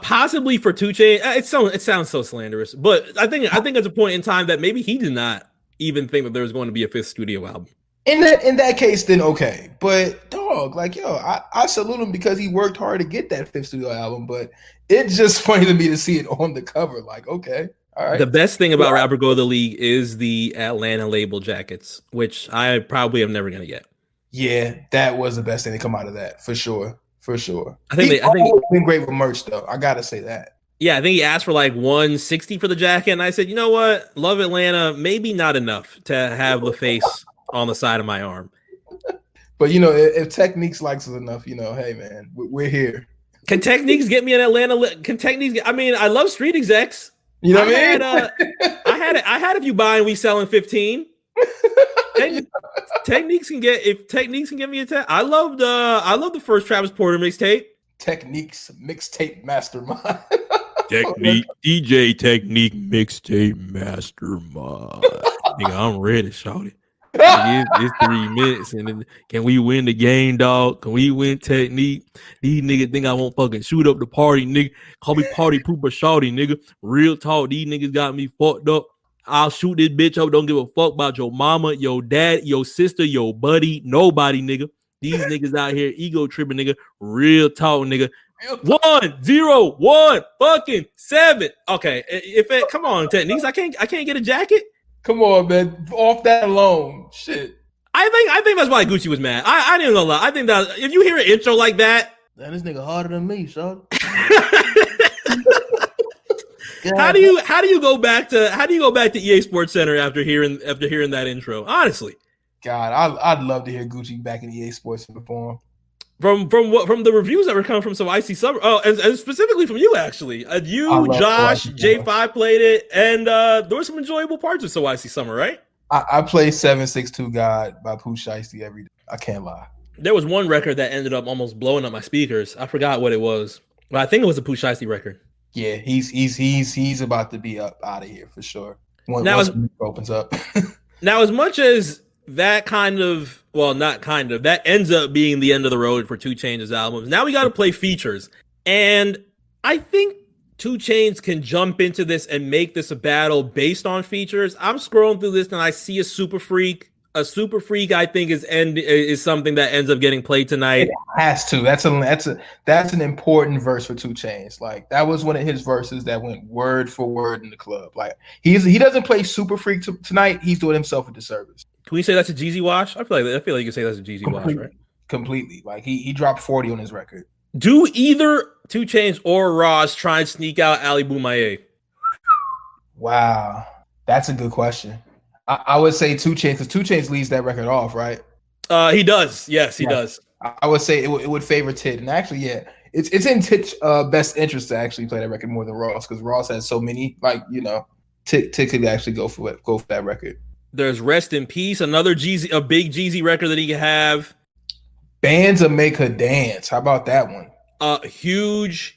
Possibly for 2 Chainz. It sounds so slanderous, but I think there's a point in time that maybe he did not even think that there was going to be a 5th studio album. In that case, then okay. But dog, like I salute him because he worked hard to get that 5th studio album. But it's just funny to me to see it on the cover. Like, okay, all right. The best thing about Rapper Go to the League is the Atlanta label jackets, which I probably am never gonna get. Yeah, that was the best thing to come out of that for sure. I think they've been great with merch though. I gotta say that. Yeah, I think he asked for like 160 for the jacket, and I said, you know what, Love Atlanta, maybe not enough to have the face on the side of my arm. But you know, if Techniques likes us enough, you know, hey man, we're here. Can Techniques get me in Atlanta? Can Techniques? I mean, I love Street Execs. You know what I mean? I had if you buy and we selling 15. Techniques can get if Techniques can give me a 10. I love the first Travis Porter mixtape. Techniques mixtape mastermind. Technique DJ Technique mixtape mastermind. Nigga, I'm ready, shout it. It's 3 minutes, and then can we win the game, dog? Can we win Technique? These niggas think I won't fucking shoot up the party, nigga. Call me party pooper shawty, nigga. Real talk, these niggas got me fucked up. I'll shoot this bitch up. Don't give a fuck about your mama, your dad, your sister, your buddy, nobody, nigga. These niggas out here ego tripping, nigga. Real talk, nigga. 1 0 1 fucking 7. Okay, come on, Techniques. I can't get a jacket. Come on, man. Off that alone. Shit. I think that's why Gucci was mad. I didn't know lie. I think that if you hear an intro like that, man, this nigga harder than me, son. How do you go back to EA Sports Center after hearing that intro? Honestly, God, I'd love to hear Gucci back in EA Sports in the form. From the reviews that were coming from Icy Summer. Oh, and specifically from you, actually. Josh, J5 played it, and there were some enjoyable parts of So Icy Summer, right? I play 762 God by Pooh Shiesty every day. I can't lie. There was one record that ended up almost blowing up my speakers. I forgot what it was, but I think it was a Pooh Shiesty record. Yeah, he's about to be up out of here for sure. Once it opens up. Now, as much as that that ends up being the end of the road for 2 Chainz' albums. Now we got to play features. And I think 2 Chainz can jump into this and make this a battle based on features. I'm scrolling through this and I see a Super Freak. A Super Freak, I think, is something that ends up getting played tonight. It has to. That's an important verse for 2 Chainz. Like that was one of his verses that went word for word in the club. Like he doesn't play Super Freak tonight. He's doing himself a disservice. Can we say that's a Jeezy wash? I feel like you can say that's a Jeezy wash, right? Completely. Like he dropped 40 on his record. Do either 2 Chainz or Ross try and sneak out Ali Boumaier? Wow, that's a good question. I would say 2 Chainz, because 2 Chainz leads that record off, right? He does. Yes, he does. I would say it would favor Tit, and actually, yeah, it's in Tit's best interest to actually play that record more than Ross, because Ross has so many, like, you know, Tit could actually go for that record. There's Rest in Peace, another Jeezy, a big Jeezy record that he can have. Bands That Make Her Dance. How about that one? Huge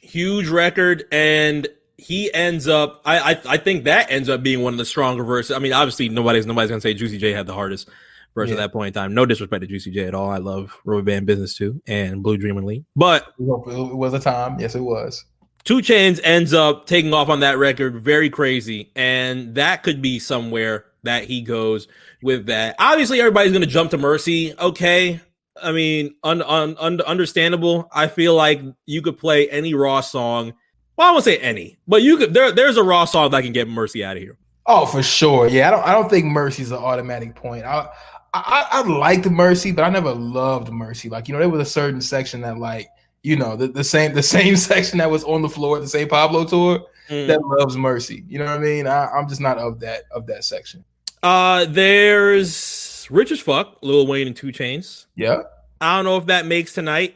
record, and he ends up. I think that ends up being one of the stronger verses. I mean, obviously nobody's gonna say Juicy J had the hardest verse at that point in time. No disrespect to Juicy J at all. I love Rubber Band Business too, and Blue Dream and Lee. But it was a time. Yes, it was. 2 Chainz ends up taking off on that record, very crazy, and that could be somewhere that he goes with that. Obviously, everybody's gonna jump to Mercy. Okay. I mean, understandable. I feel like you could play any Raw song. Well, I won't say any, but you could. There's a Raw song that can get Mercy out of here. Oh, for sure. Yeah, I don't think Mercy's an automatic point. I liked Mercy, but I never loved Mercy. Like, you know, there was a certain section that, like, you know, the same section that was on the floor at the St. Pablo tour that loves Mercy. You know what I mean? I'm just not of that section. There's Rich as Fuck, Lil Wayne and 2 Chainz. Yeah. I don't know if that makes tonight.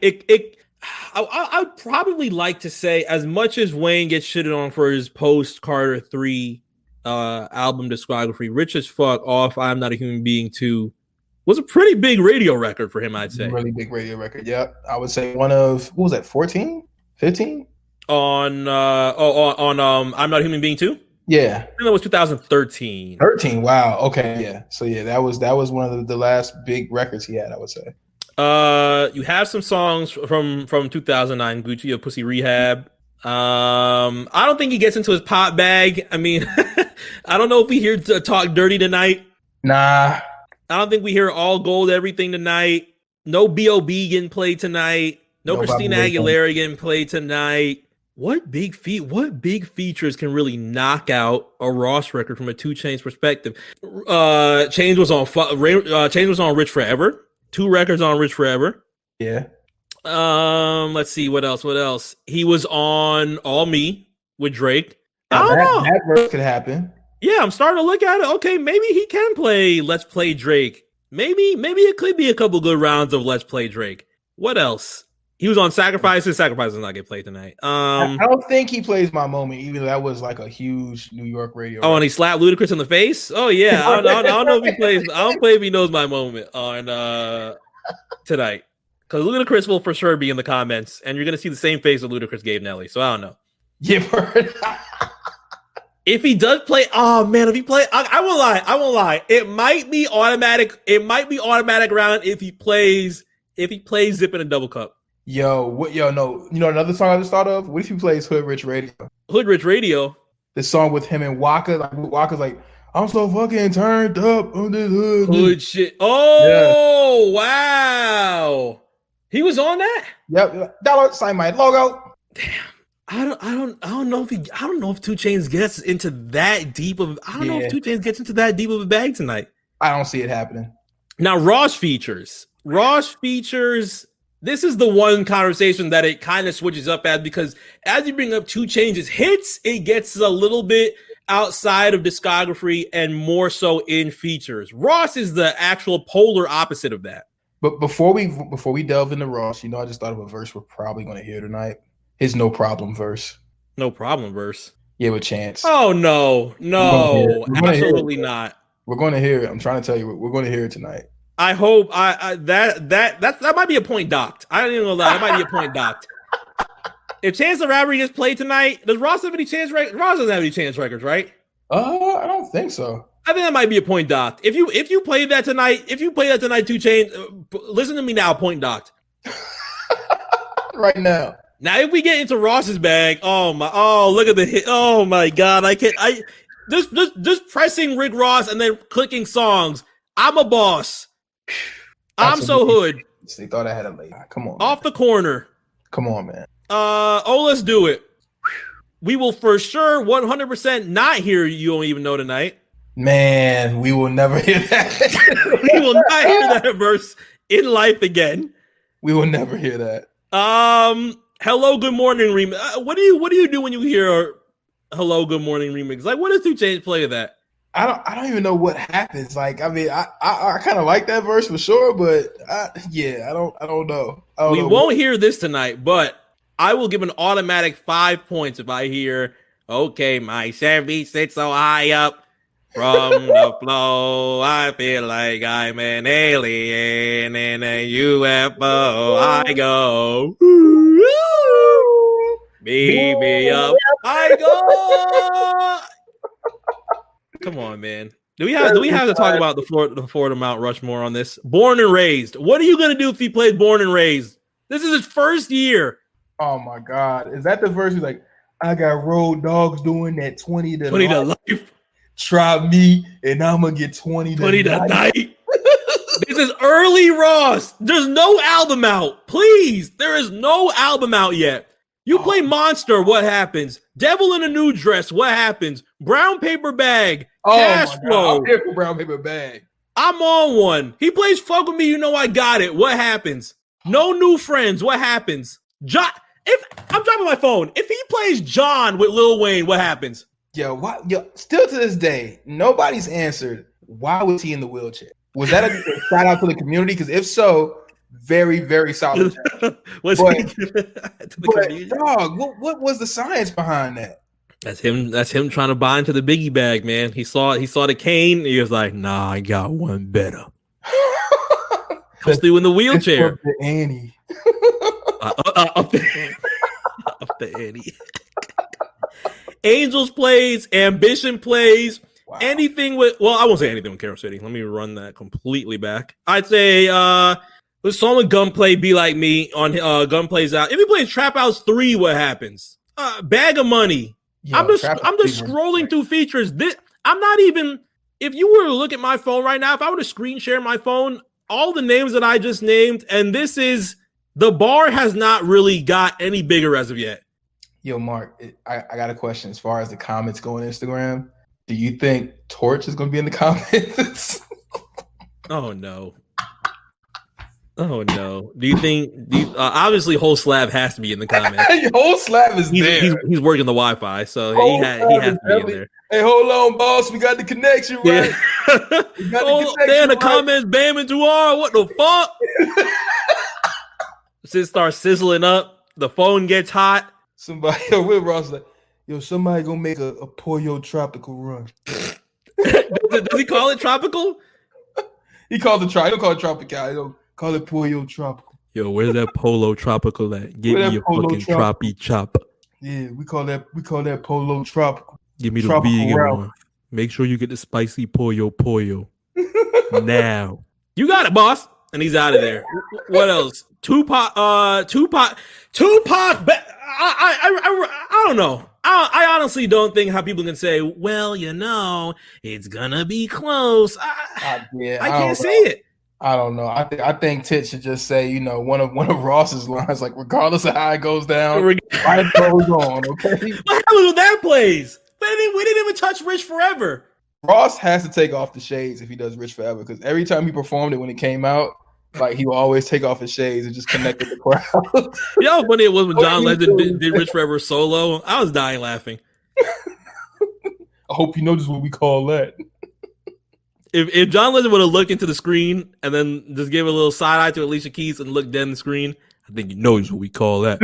I'd probably like to say, as much as Wayne gets shitted on for his post Carter 3 album discography, Rich as Fuck off I'm Not a Human Being 2 was a pretty big radio record for him, I'd say. Really big radio record, yeah. I would say one of, what was that, 14? 15? On I'm Not a Human Being 2? Yeah. I think that was 2013. 13, wow. Okay, yeah. So yeah, that was one of the last big records he had, I would say. You have some songs from 2009, Gucci of Pussy Rehab. I don't think he gets into his pop bag. I mean, I don't know if we hear Talk Dirty tonight. Nah. I don't think we hear All Gold Everything tonight. No B.O.B. getting played tonight. No Christina Aguilera getting played tonight. What big features can really knock out a Ross record from a 2 Chainz perspective? Chainz was on Rich Forever. 2 records on Rich Forever. Yeah. Let's see what else. He was on All Me, with Drake. Now I don't know. that verse could happen. Yeah, I'm starting to look at it. Okay, maybe he can play Let's Play Drake. Maybe it could be a couple good rounds of Let's Play Drake. What else? He was on Sacrifices. Sacrifices does not get played tonight. I don't think he plays My Moment, even though that was like a huge New York radio. Oh, and he slapped Ludacris in the face? Oh, yeah. I don't know if he plays. I don't play if he knows My Moment on tonight. Because Ludacris will for sure be in the comments, and you're going to see the same face that Ludacris gave Nelly. So I don't know. Yeah, if he does play, oh man, if he play, I won't lie. It might be automatic round if he plays Zip in a double cup. No, another song I just thought of. What if he plays Hood Rich Radio? Hood Rich Radio. The song with him and Waka. Like Waka's like, I'm so fucking turned up on this hood shit. Oh yeah. Wow. He was on that? Yep. Dollar sign my logo. Damn. I don't know if 2 Chainz gets into that deep of know if 2 Chainz gets into that deep of a bag tonight. I don't see it happening. Now Ross features. This is the one conversation that it kind of switches up as, because as you bring up 2 Chainz' hits, it gets a little bit outside of discography and more so in features. Ross is the actual polar opposite of that. But before we delve into Ross, I just thought of a verse we're probably going to hear tonight. His No Problem verse. No Problem verse? Yeah, with Chainz. Oh, no, absolutely not. We're going to hear it. I'm trying to tell you, we're going to hear it tonight. I hope that might be a point docked. I don't even know that might be a point docked. If Chance the Rapper just played tonight, does Ross have any Chance records? Ross doesn't have any Chance records, right? I don't think so. I think that might be a point docked. If you play that tonight, 2 Chainz, listen to me now, point docked. Right now. Now, if we get into Ross's bag, look at the hit. Oh my God, just pressing Rick Ross and then clicking songs. I'm a boss. I'm so hood. They thought I had a late. Come on. Off the corner. Come on, man. Let's do it. We will for sure 100% not hear You Don't Even Know Tonight. Man, we will never hear that. We will not hear that verse in life again. We will never hear that. Hello, Good Morning remix. What do you do when you hear Hello, Good Morning remix? Like, what does 2 Chainz play of that? I don't even know what happens. Like, I mean, I kind of like that verse for sure, but I don't know. We won't hear this tonight, but I will give an automatic 5 points if I hear, okay, my Chevy sits so high up from the floor, I feel like I'm an alien in a UFO. I go, beat me up, I go. Come on, man. Do we have to talk about the Florida Mount Rushmore on this? Born and Raised. What are you gonna do if he played Born and Raised? This is his first year. Oh my God. Is that the verse he's like, I got road dogs doing that 20 to life. Try me and I'm gonna get 20 to night. This is early Ross. There's no album out. Please. There is no album out yet. You play Monster, what happens? Devil in a New Dress, what happens? Brown Paper Bag, Cash Flow. I'm here for Brown Paper Bag. I'm on one. He plays Fuck With Me, You Know I Got It. What happens? No New Friends, what happens? If I'm dropping my phone, if he plays John with Lil Wayne, what happens? Yo, still to this day, nobody's answered why was he in the wheelchair? Was that a shout out to the community? Because if so, very, very solid. Dog, what was the science behind that? That's him trying to buy into the Biggie bag, man. He saw the cane. He was like, nah, I got one better. Comes through in the wheelchair. Up the Annie. Up the Annie. Angels plays, Ambition plays, anything with, well, I won't say anything with Carol City. Let me run that completely back. I'd say the song with Gunplay, Be Like Me on Gunplay's out. If he plays Trap House 3, what happens? Bag of Money. Yo, I'm just scrolling through features. I'm not even, if you were to look at my phone right now, if I were to screen share my phone, all the names that I just named, and this is, the bar has not really got any bigger as of yet. Yo, Mark, I got a question. As far as the comments go on Instagram, do you think Torch is going to be in the comments? Oh, no. Oh no! Do you think? Obviously, whole slab has to be in the comments. Whole slab is there. He's working the Wi-Fi, so he has to be in there. Hey, hold on, boss. We got the connection right. Yeah. They're in the comments, Bam and Duar. What the fuck? Shit starts sizzling up. The phone gets hot. Somebody, Will Ross, like, yo, somebody gonna make a Pollo Tropical run. Does he call it tropical? He called it He don't call it tropical. He don't call it Pollo Tropical. Yo, where's that Polo Tropical at? Give me your fucking troppy chop. Yeah, we call that Pollo Tropical. Give me the vegan one. Make sure you get the spicy pollo. Now. You got it, boss. And he's out of there. What else? Tupac. I don't know. I honestly don't think how people can say, well, it's gonna be close. I can't say it. I don't know. I think Tit should just say, one of Ross's lines, like, regardless of how it goes down, life goes on. Okay. What happened with that plays? We didn't even touch Rich Forever. Ross has to take off the shades if he does Rich Forever, because every time he performed it when it came out, like, he will always take off his shades and just connect with the crowd. You know how funny it was when John Legend did Rich Forever solo? I was dying laughing. I hope you notice what we call that. If John Legend would have looked into the screen and then just gave a little side eye to Alicia Keys and looked dead in the screen, I think he knows what we call that.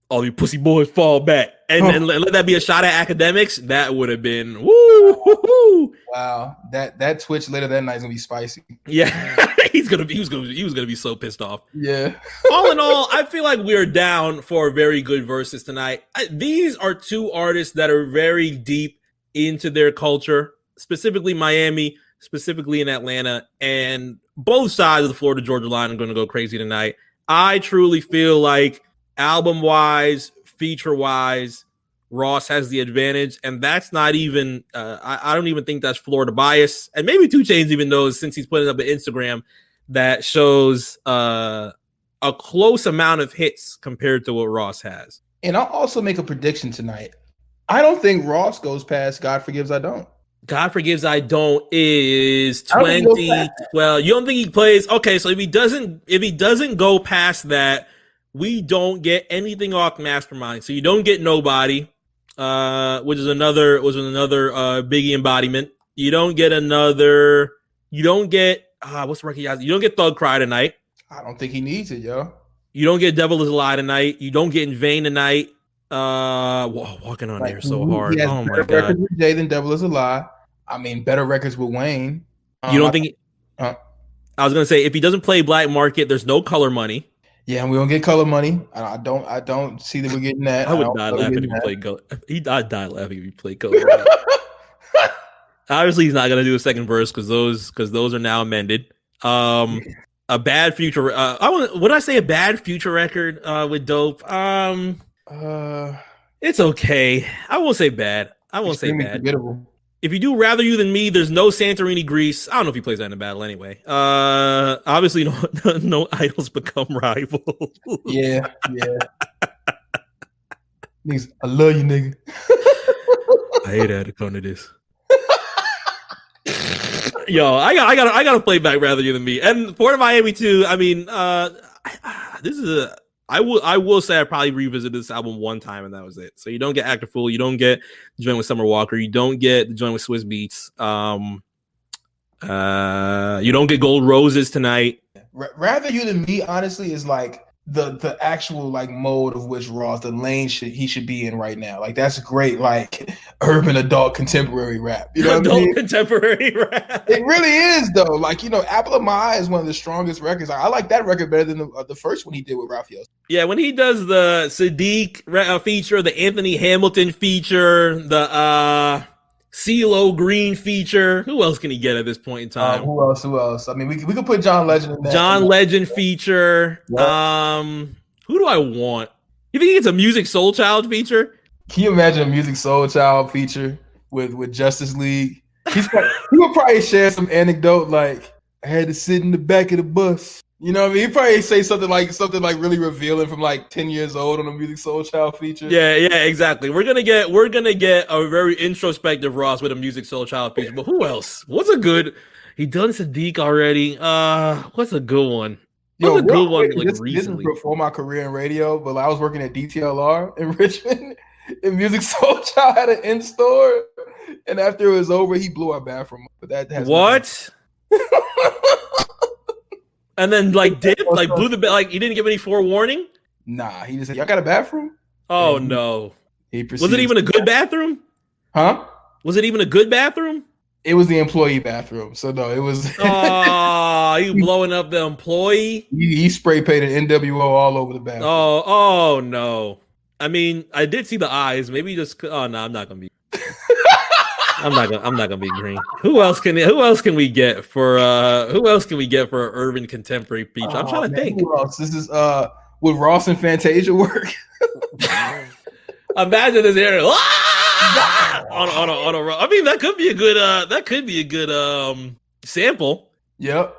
All you pussy boys fall back. And let that be a shot at academics. That would have been woo. Wow. That Twitch later that night is gonna be spicy. Yeah. he was gonna be so pissed off. Yeah. All in all, I feel like we're down for a very good versus tonight. These are two artists that are very deep into their culture, specifically Miami, specifically in Atlanta, and both sides of the Florida Georgia line are going to go crazy tonight. I truly feel like album-wise, feature-wise, Ross has the advantage, and that's not even I don't even think that's Florida bias. And maybe 2 Chainz even knows, since he's putting up an Instagram that shows a close amount of hits compared to what Ross has. And I'll also make a prediction tonight. I don't think Ross goes past God Forgives I Don't. God Forgives I Don't is 2012. You don't think he plays? Okay, so if he doesn't go past that, we don't get anything off Mastermind. So you don't get Nobody, which is another Biggie embodiment. You don't get what's the record he has? You don't get Thug Cry tonight. I don't think he needs it, yo. You don't get Devil Is a Lie tonight. You don't get In Vain tonight. Walking on air so hard. Oh my god. With Jay than Devil Is a Lie. I mean, better records with Wayne. You don't think? I was gonna say, if he doesn't play Black Market, there's no Color Money. Yeah, and we don't get Color Money. I don't see that we're getting that. I would die laughing if he played Color. I'd die laughing if he played Color Money. Obviously, he's not gonna do a second verse because those are now amended. A bad future. Would I say a bad future record with Dope? It's okay. I won't say bad. Forgettable. If you do Rather You Than Me, there's no Santorini Grease. I don't know if he plays that in a battle anyway. Obviously, no idols become rivals. Yeah. Niggas, I love you, nigga. I hate how to come to this. Yo, I gotta play back Rather You Than Me, and Port of Miami too. I mean, this is I will say I probably revisited this album one time and that was it. So you don't get Act a Fool, you don't get the joint with Summer Walker, you don't get the joint with Swiss Beats. You don't get Gold Roses tonight. Rather You Than Me, honestly, is like the actual like mode of which Ross, the lane he should be in right now. Like that's great, like urban adult contemporary rap. You know what I mean? Contemporary rap. It really is though. Like, Apple of My Eye is one of the strongest records. I like that record better than the first one he did with Raphael. Yeah, when he does the Sadiq feature, the Anthony Hamilton feature, the CeeLo Green feature. Who else can he get at this point in time? Who else? I mean, we could put John Legend in that. John Legend feature. Yep. Who do I want? You think he gets a Music Soul Child feature? Can you imagine a Music Soul Child feature with Justice League? He would probably share some anecdote like, I had to sit in the back of the bus. You know what I mean? He'd probably say something like really revealing from like 10 years old on a Music Soul Child feature. Yeah, exactly. We're gonna get a very introspective Ross with a Music Soul Child feature. But who else? What's a good? He done Sadiq already. What's a good one? Yo, What's a good real one quick, like this is recently? before my career in radio, but I was working at DTLR in Richmond, and Music Soul Child had an in-store, and after it was over, he blew our bathroom up. But that has What? And then like dipped, like blew the bed, like he didn't give any forewarning. Nah, he just said, "Y'all got a bathroom?" Oh And no! he Was it even a good bathroom? Huh? Was it even a good bathroom? It was the employee bathroom, so no, it was. Oh, you blowing up the employee? He spray painted NWO all over the bathroom. Oh no! I mean, I did see the eyes. Maybe just. Oh no, I'm not gonna be. I'm not gonna be green. Who else can we get for urban contemporary feature? I'm trying to think. Who else? This is would Ross and Fantasia work? Imagine this area. On a I mean, that could be a good sample. Yep.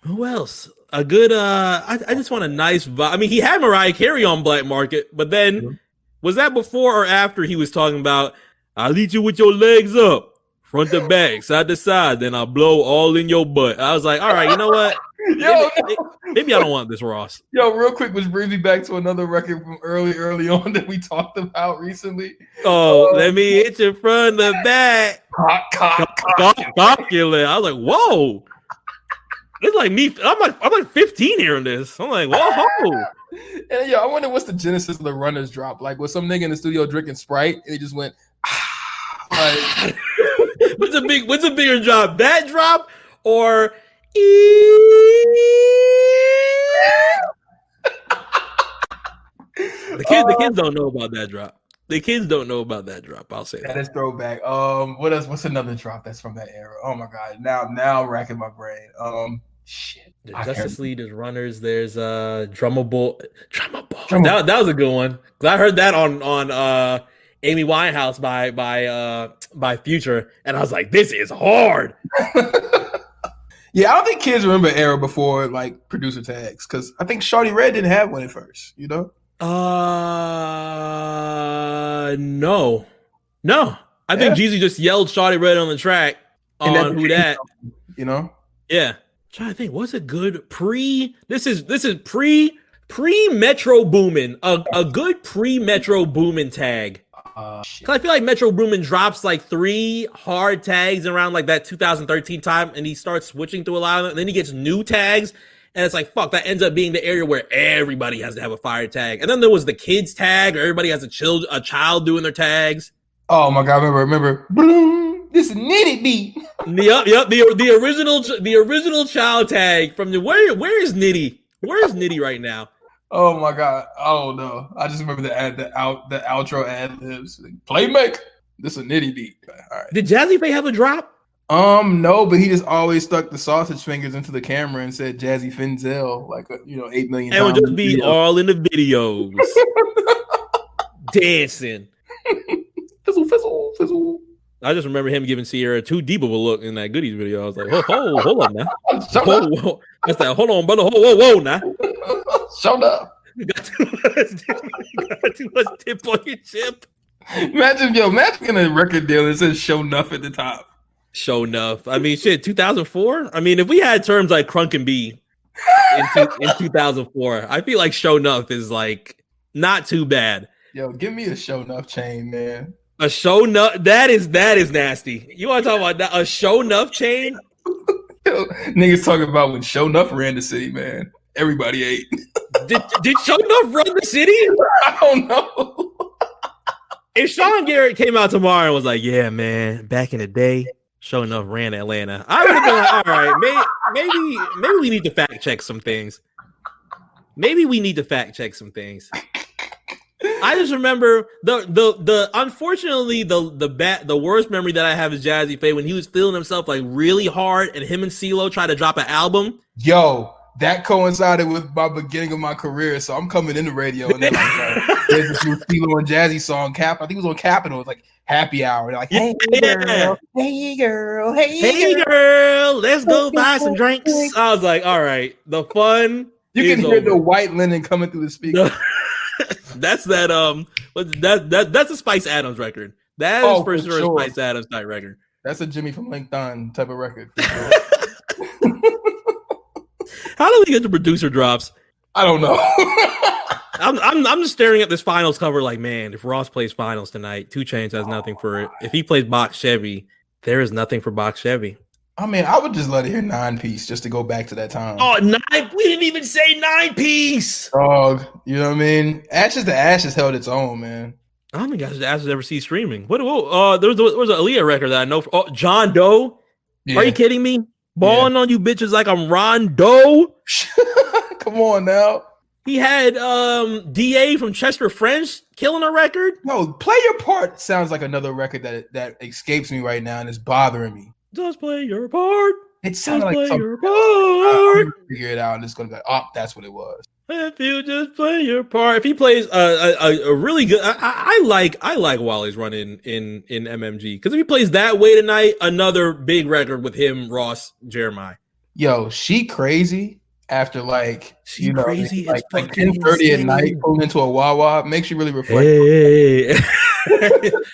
Who else? A good I just want a nice vibe. I mean, he had Mariah Carey on Black Market, but then was that before or after he was talking about I'll eat you with your legs up, front to back, side to side, then I'll blow all in your butt. I was like, all right, you know what? Maybe I don't want this, Ross. Yo, real quick, which brings me back to another record from early on that we talked about recently. Oh, let me hit you from the back. Cockula. I was like, whoa. It's like me. I'm like 15 hearing this. I'm like, whoa. And yo, I wonder what's the genesis of the Runners drop. Like, was some nigga in the studio drinking Sprite and he just went, like, what's a bigger drop? That drop or the kids don't know about that drop. The kids don't know about that drop. I'll say that. That is throwback. What else? What's another drop that's from that era? Oh my god! Now I'm racking my brain. Shit. Justice League, there's Runners. There's Drummable. That was a good one. Cause I heard that on Amy Winehouse by Future, and I was like, this is hard. Yeah, I don't think kids remember era before like producer tags because I think Shawty Red didn't have one at first. You know? No. I think Jeezy just yelled Shawty Red on the track on Who Dat. You know? Yeah. I'm trying to think, what's a good this is pre Metro Boomin. A good pre Metro Boomin tag. Cause I feel like Metro Boomin drops like 3 hard tags around like that 2013 time, and he starts switching through a lot of them, and then he gets new tags, and it's like fuck, that ends up being the area where everybody has to have a fire tag. And then there was the kids tag, or everybody has a child doing their tags. Oh my god, remember boom, this is Nitty beat. Yep, the original child tag from the where is Nitty? Where is Nitty right now? Oh my god! Oh no! I just remember the outro ad libs. Playmaker. This is a Nitty beat. All right. Did Jazzy Faye have a drop? No, but he just always stuck the sausage fingers into the camera and said Jazzy Finzel like 8 million. And would just be all in the videos, dancing. Fizzle. I just remember him giving Sierra too deep of a look in that Goodies video. I was like, hold on now. Whoa. I said, hold on, brother. Whoa, now. Shut up. You got too much tip on your chip. Imagine getting a record deal that says "Show Nuff" at the top. Show Nuff. I mean, shit. 2004. I mean, if we had terms like Crunk and B in 2004, I feel like Show Nuff is like not too bad. Yo, give me a Show Nuff chain, man. A Show Nuff. That is nasty. You want to talk about that? A Show Nuff chain? Yo, niggas talking about when Show Nuff ran the city, man. Everybody ate. Did Show Nuff run the city? I don't know. If Sean Garrett came out tomorrow and was like, "Yeah, man, back in the day, Show Nuff ran Atlanta," I would have been like, "All right, maybe we need to fact check some things. I just remember the unfortunately the worst memory that I have is Jazzy Faye when he was feeling himself like really hard, and him and CeeLo tried to drop an album. Yo, that coincided with my beginning of my career, so I'm coming into radio and then there's this new CeeLo and Jazzy song. I think it was on Capitol. It's like Happy Hour. They're like, hey girl, let's go buy some drinks. I was like, all right, the fun. You can hear the white linen coming through the speaker. That's that's a Spice Adams record. That is for sure a Spice Adams type record. That's a Jimmy from LinkedIn type of record. For sure. How do we get the producer drops? I don't know. I'm just staring at this finals cover like, man, if Ross plays finals tonight, 2 Chainz has nothing for it. If he plays Box Chevy, there is nothing for Box Chevy. I mean, I would just let it hear 9-piece just to go back to that time. Oh, 9? We didn't even say 9-piece. Dog, you know what I mean? Ashes to Ashes held its own, man. I don't think Ashes ever see streaming. There was an Aaliyah record that I know. John Doe. Yeah. Are you kidding me? Balling on you bitches like I'm Ron Doe. Come on now. He had DA from Chester French killing a record. No, Play Your Part sounds like another record that escapes me right now and is bothering me. Just play your part. It sounds like play your part. Figure it out and it's gonna be like, oh, that's what it was. If you just play your part. If he plays a really good, I like Wally's run in MMG, because if he plays that way tonight, another big record with him, Ross, Jeremiah. Yo, she crazy. After crazy, like 10:30 at night, pulling into a Wawa, makes you really reflect. Hey.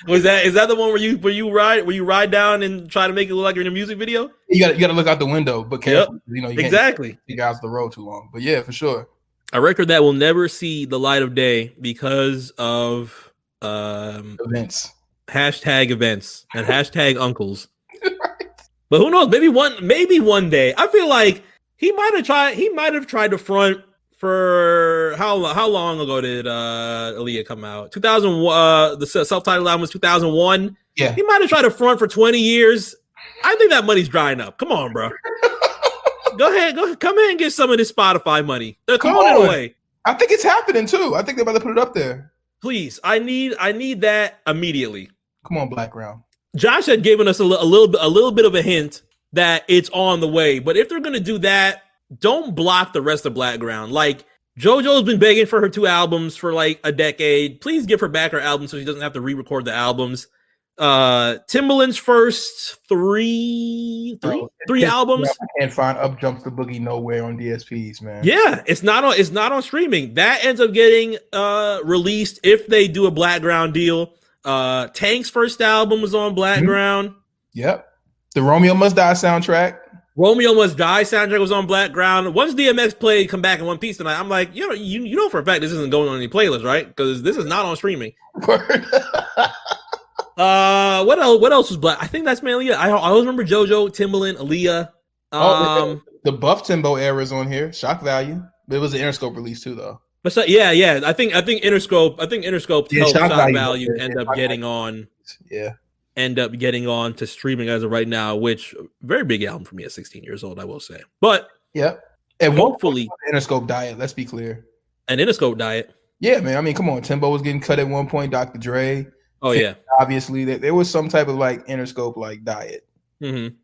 is that the one where you ride down and try to make it look like you're in a music video? You gotta look out the window, but careful. Yep. You exactly. You guys the road too long, but yeah, for sure. A record that will never see the light of day because of events, events, and uncles. Right. But who knows? Maybe one day. I feel like he might have tried to front for how long ago did Aaliyah come out? 2001. The self-titled album was 2001. Yeah, he might have tried to front for 20 years. I think that money's drying up. Come on, bro. Go ahead, come in and get some of this Spotify money. They're throwing it away. I think it's happening too. I think they're about to put it up there. Please, I need that immediately. Come on, Blackground. Josh had given us a little bit of a hint that it's on the way. But if they're going to do that, don't block the rest of Blackground. Like, JoJo's been begging for her 2 albums for like a decade. Please give her back her album so she doesn't have to re-record the albums. Timbaland's first three albums. I can't find Up Jumps the Boogie nowhere on DSPs, man. Yeah, it's not on streaming. That ends up getting released if they do a Blackground deal. Tank's first album was on Blackground. Yep. The Romeo Must Die soundtrack. Romeo Must Die soundtrack was on Blackground. Once DMX played Come Back in One Piece tonight, I'm like, you know for a fact this isn't going on any playlist, right? Because this is not on streaming. Word. What else was Black? I think that's mainly it. I always remember JoJo, Timbaland, Aaliyah. The Buff Timbo era is on here. Shock value. It was an Interscope release too, though. But so, yeah. I think Interscope helped Shock Value end up getting on. Yeah. End up getting on to streaming as of right now, which very big album for me at 16 years old, I will say. But yep. And hopefully Interscope diet, let's be clear. An Interscope diet. Yeah, man. I mean, come on. Timbo was getting cut at one point, Dr. Dre. Oh, yeah. Obviously, there was some type of like Interscope like diet. Mm-hmm.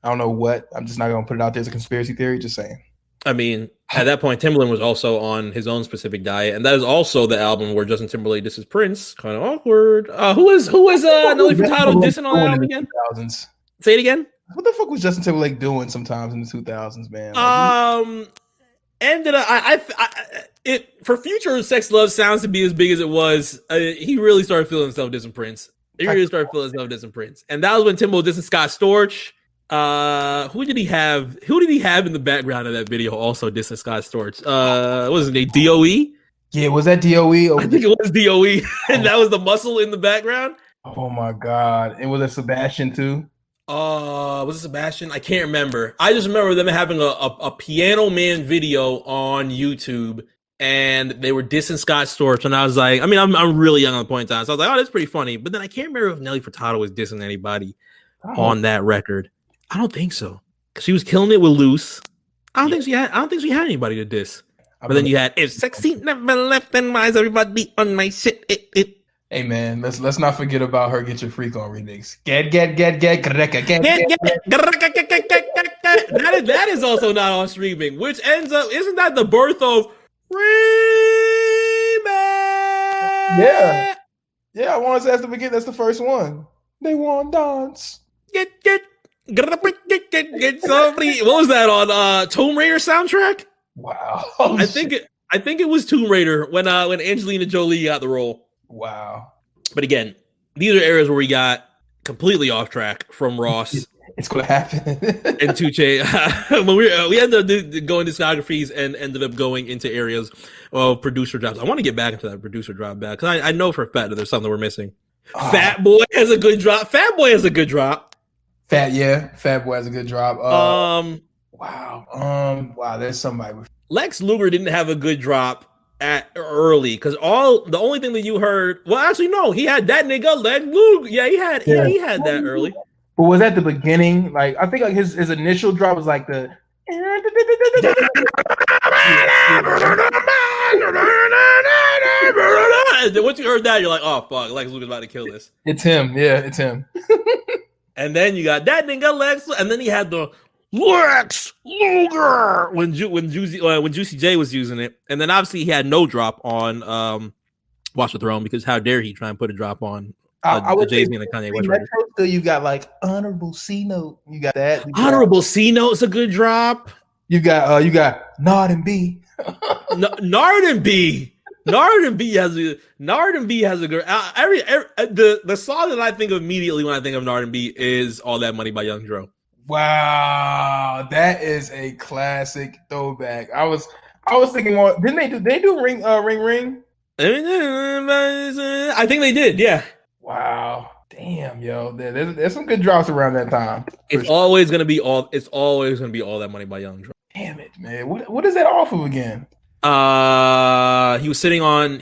I don't know what. I'm just not gonna put it out there as a conspiracy theory, just saying. I mean, at that point, Timbaland was also on his own specific diet, and that is also the album where Justin Timberlake disses Prince. Kind of awkward. Who was Nelly Furtado dissing on that album again? 2000s. Say it again. What the fuck was Justin Timberlake doing sometimes in the 2000s, man? Ended up. For Future, Sex Love sounds to be as big as it was. He really started feeling himself dissing Prince. And that was when Timbo dissing Scott Storch. Who did he have in the background of that video also dissing Scott Storch? What was his name? DOE? Yeah, was that DOE? I think it was DOE. And that was the muscle in the background. Oh my god. And was it Sebastian too? Was it Sebastian? I can't remember. I just remember them having a Piano Man video on YouTube, and they were dissing Scott Storch, and I was like, I mean, I'm really young on the point in time, so I was like, oh, that's pretty funny. But then I can't remember if Nelly Furtado was dissing anybody on that record. I don't think so. She was killing it with Loose. I don't think she had anybody to diss. But then you had If Sexy Never Left, then why is everybody on my shit? Hey man, let's not forget about her Get Your Freak On remix. Get. That is also not on streaming, which ends up, isn't that the birth of Remix? Yeah, I want to say at the beginning, that's the first one. They want dance. Get somebody. What was that on Tomb Raider soundtrack? Wow. I think it was Tomb Raider when Angelina Jolie got the role. Wow. But again, these are areas where we got completely off track from Ross. It's gonna happen. And 2 Chainz. When we ended up going discographies and ended up going into areas of producer drops. I want to get back into that producer drop back because I know for a fact that there's something we're missing. Fat Boy has a good drop. Fat Boy has a good drop. Fat Boy has a good drop. Wow. There's somebody. Lex Luger didn't have a good drop at early because the only thing that you heard. Well, actually, no, he had that nigga Lex Luger. Yeah, he had that early. But was that the beginning? Like I think like his initial drop was like the. Once you heard that, you're like, oh fuck, Lex Luger's about to kill this. It's him. Yeah, it's him. And then you got that nigga Lex, and then he had the Lex Luger when Juicy J was using it, and then obviously he had no drop on Watch the Throne because how dare he try and put a drop on the Jay-Z and the Kanye West record. So you got like Honorable C Note. You got that. Honorable C Note's a good drop. You got Nard and B. Nard and B. Nard and B has a good. The song that I think of immediately when I think of Nard and B is All That Money by Young Dro. Wow, that is a classic throwback. I was thinking more. Didn't they do Ring Ring? I think they did. Yeah. Wow. Damn, yo. There's some good drops around that time. It's always gonna be All That Money by Young Dro. Damn it, man. What is that off of again? He was sitting on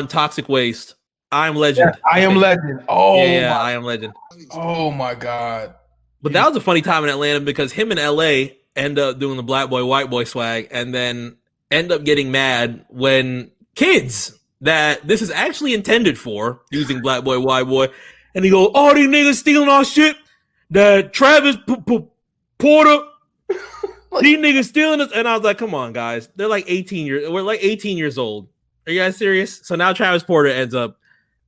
Toxic Waste. I Am Legend. Yeah, I Am Legend. Oh yeah, I Am Legend. Oh my god. But that was a funny time in Atlanta because him and LA end up doing the black boy, white boy swag and then end up getting mad when kids that this is actually intended for using black boy, white boy. And he go, all these niggas stealing our shit. That Travis Porter, these niggas stealing us. And I was like, come on, guys. We're like 18 years old. Are you guys serious? So now Travis Porter ends up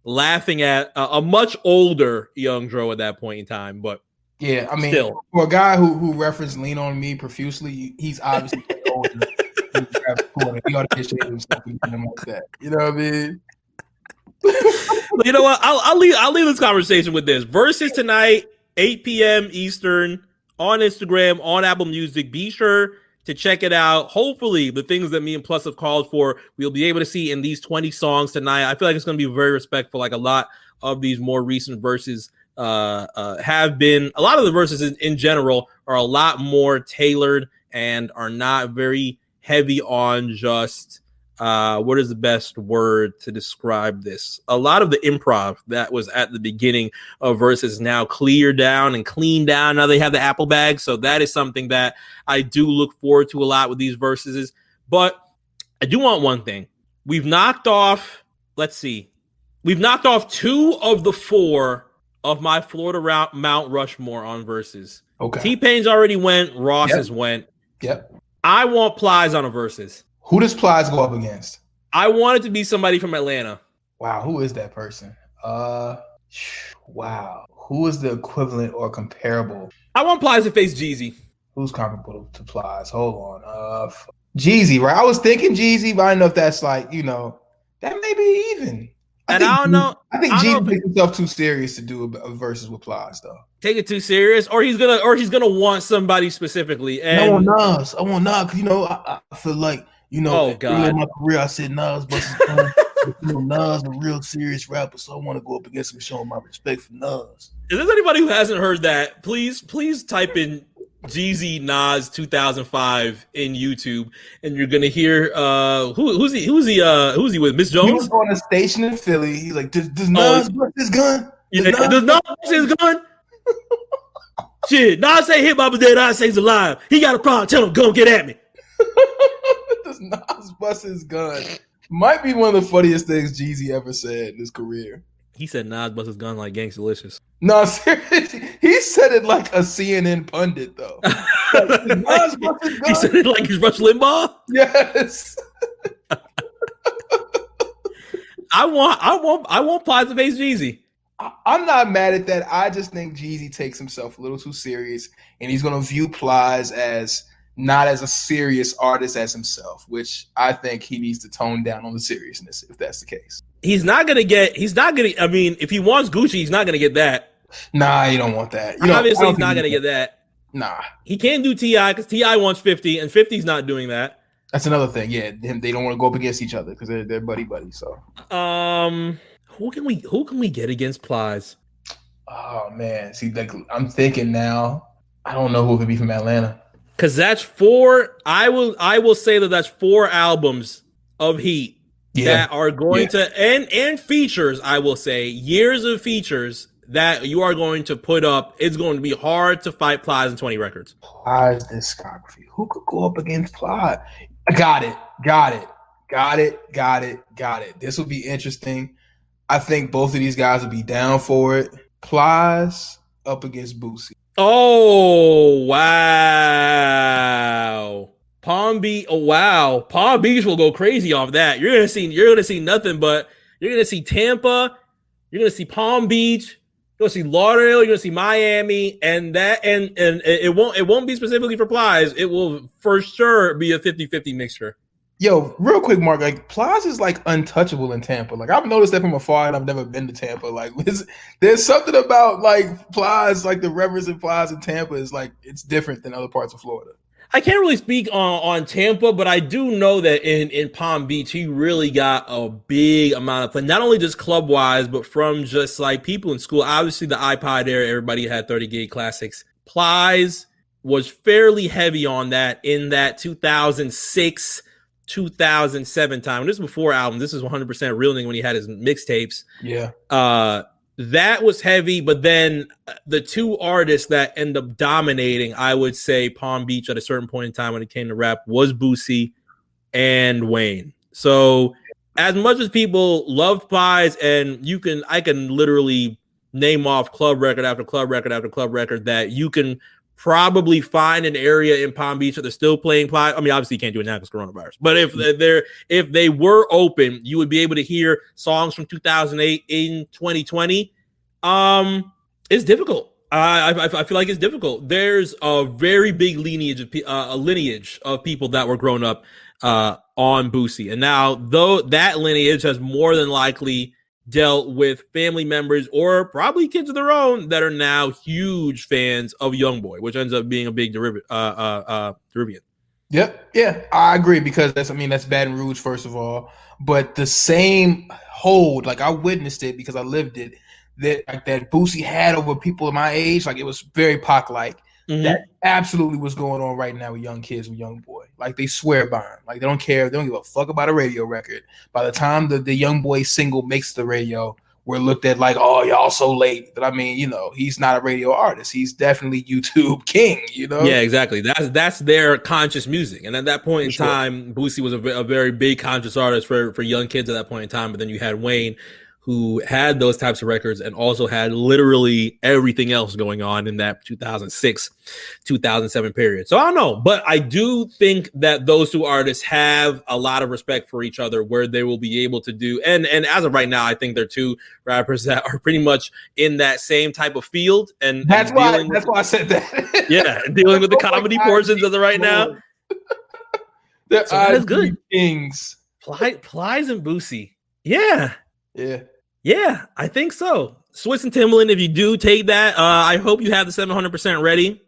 laughing at a much older Young Dro at that point in time. But yeah, I mean, still, for a guy who referenced Lean On Me profusely, he's obviously older than Travis Porter. He ought to get shit himself and him like that. You know what I mean? You know what? I'll leave this conversation with this. Verzuz tonight, 8 p.m. Eastern, on Instagram, on Apple Music. Be sure to check it out. Hopefully, the things that me and Plus have called for, we'll be able to see in these 20 songs tonight. I feel like it's going to be very respectful, like a lot of these more recent verses have been. A lot of the verses in general are a lot more tailored and are not very heavy on just what is the best word to describe this? A lot of the improv that was at the beginning of Verzuz now cleared down and cleaned down. Now they have the Apple bag. So that is something that I do look forward to a lot with these Verzuses. But I do want one thing. We've knocked off 2 of the 4 of my Florida Mount Rushmore on Verzuz. Okay. T-Pain's already went. Ross has went. Yep. I want Plies on a Verzuz. Who does Plies go up against? I want it to be somebody from Atlanta. Wow, who is that person? Wow. Who is the equivalent or comparable? I want Plies to face Jeezy. Who's comparable to Plies? Hold on. Jeezy, right? I was thinking Jeezy, but I don't know if that's like, that may be even. I don't know. I think Jeezy takes himself too serious to do a versus with Plies, though. Take it too serious, or he's gonna want somebody specifically. And I want Nas. Because I feel like oh god, in my career I said Nas, but Nas a real serious rapper, so I want to go up against him, showing my respect for Nas. Is there anybody who hasn't heard that? Please type in Jeezy Nas 2005 in YouTube, and you're gonna hear who's he with? Miss Jones? He was on a station in Philly. He's like, does Nas bust his gun? Does Nas bust his gun? Shit, Nas say hip hop is dead. I say he's alive. He got a problem. Tell him, go get at me. Does Nas bust his gun? Might be one of the funniest things Jeezy ever said in his career. He said Nas bust his gun like Gangstalicious. No, seriously. He said it like a CNN pundit, though. Nas bust his gun. He said it like he's Rush Limbaugh? Yes. I want Plies to face Jeezy. I'm not mad at that. I just think Jeezy takes himself a little too serious, and he's going to view Plies as not as a serious artist as himself, which I think he needs to tone down on the seriousness if that's the case. I mean, if he wants Gucci, he's not going to get that. Nah, you don't want that. Obviously, he's not going to get that. Nah. He can't do T.I. because T.I. wants 50, and 50's not doing that. That's another thing. Yeah, they don't want to go up against each other because they're buddy. So, who can we get against Plies? Oh man, see, like I'm thinking now. I don't know who could be from Atlanta because that's 4. I will say that's 4 albums of Heat that are going to and features. I will say years of features that you are going to put up. It's going to be hard to fight Plies and 20 records. Plies discography. Who could go up against Plies? Got it. This will be interesting. I think both of these guys will be down for it. Plies up against Boosie. Oh wow. Palm Beach. Oh wow. Palm Beach will go crazy off that. You're gonna see nothing but you're gonna see Tampa, you're gonna see Palm Beach, you're gonna see Lauderdale, you're gonna see Miami, and it won't be specifically for Plies. It will for sure be a 50-50 mixture. Yo, real quick, Mark, like Plies is like untouchable in Tampa. Like I've noticed that from afar, and I've never been to Tampa. Like there's something about like Plies, like the reverence in Plies in Tampa is like it's different than other parts of Florida. I can't really speak on Tampa, but I do know that in Palm Beach, he really got a big amount of play, not only just club wise, but from just like people in school. Obviously, the iPod era, everybody had 30 gig classics. Plies was fairly heavy on that in that 2006. 2007 time. This is before album. This is 100% Real Nigga when he had his mixtapes. Yeah. That was heavy, but then the 2 artists that end up dominating, I would say Palm Beach at a certain point in time when it came to rap was Boosie and Wayne. So as much as people loved Plies, and I can literally name off club record after club record after club record that you can probably find an area in Palm Beach that they're still playing Plies. I mean, obviously you can't do it now because coronavirus. But if they were open, you would be able to hear songs from 2008 in 2020. It's difficult. I feel like it's difficult. There's a very big lineage of people that were grown up on Boosie, and now though that lineage has more than likely dealt with family members or probably kids of their own that are now huge fans of Youngboy, which ends up being a big derivative. Yep. Yeah, I agree because that's Baton Rouge, first of all. But the same hold, like I witnessed it because I lived it, that Boosie had over people of my age, like it was very Pac-like. Mm-hmm. That absolutely what's going on right now with young kids with Youngboy. Like they swear by him. Like they don't care. They don't give a fuck about a radio record. By the time the Youngboy single makes the radio, we're looked at like, oh, y'all so late. But I mean, he's not a radio artist. He's definitely YouTube king, Yeah, exactly. That's their conscious music. And at that point in time, Boosie was a very big conscious artist for young kids at that point in time. But then you had Wayne, who had those types of records and also had literally everything else going on in that 2006, 2007 period. So I don't know, but I do think that those 2 artists have a lot of respect for each other where they will be able to do. And as of right now, I think they're 2 rappers that are pretty much in that same type of field. And that's why I said that. Yeah. Dealing with the comedy portions of it right now. So that is good. Kings. Plies and Boosie. Yeah. Yeah. Yeah, I think so. Swiss and Timbaland, if you do take that, I hope you have the 700% ready.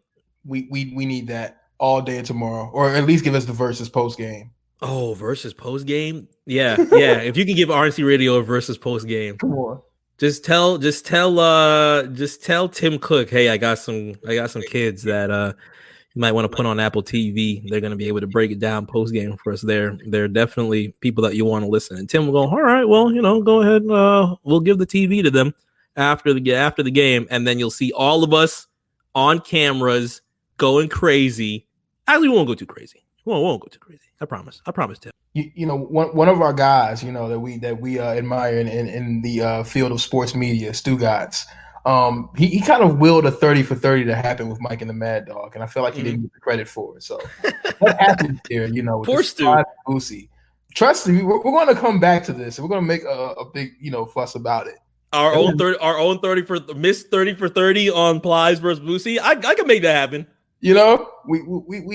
We need that all day tomorrow, or at least give us the Verzuz post game. Oh, Verzuz post game? Yeah. If you can give RNC Radio a Verzuz post game, come on. Just tell Tim Cook, hey, I got some kids that you might want to put on Apple TV. They're going to be able to break it down post game for us. They're definitely people that you want to listen. And Tim will go, all right, well, go ahead. We'll give the TV to them after the game, and then you'll see all of us on cameras going crazy. Actually, we won't go too crazy. We won't go too crazy. I promise, Tim. One of our guys, that we admire in the field of sports media, Stu Gotts. He kind of willed a 30 for 30 to happen with Mike and the Mad Dog, and I feel like he didn't get the credit for it. So what happened here, poor Stu. Boosie. Trust me, we're going to come back to this, and we're going to make a big fuss about it. Our own 30 for 30 on Plies versus Boosie. I can make that happen. We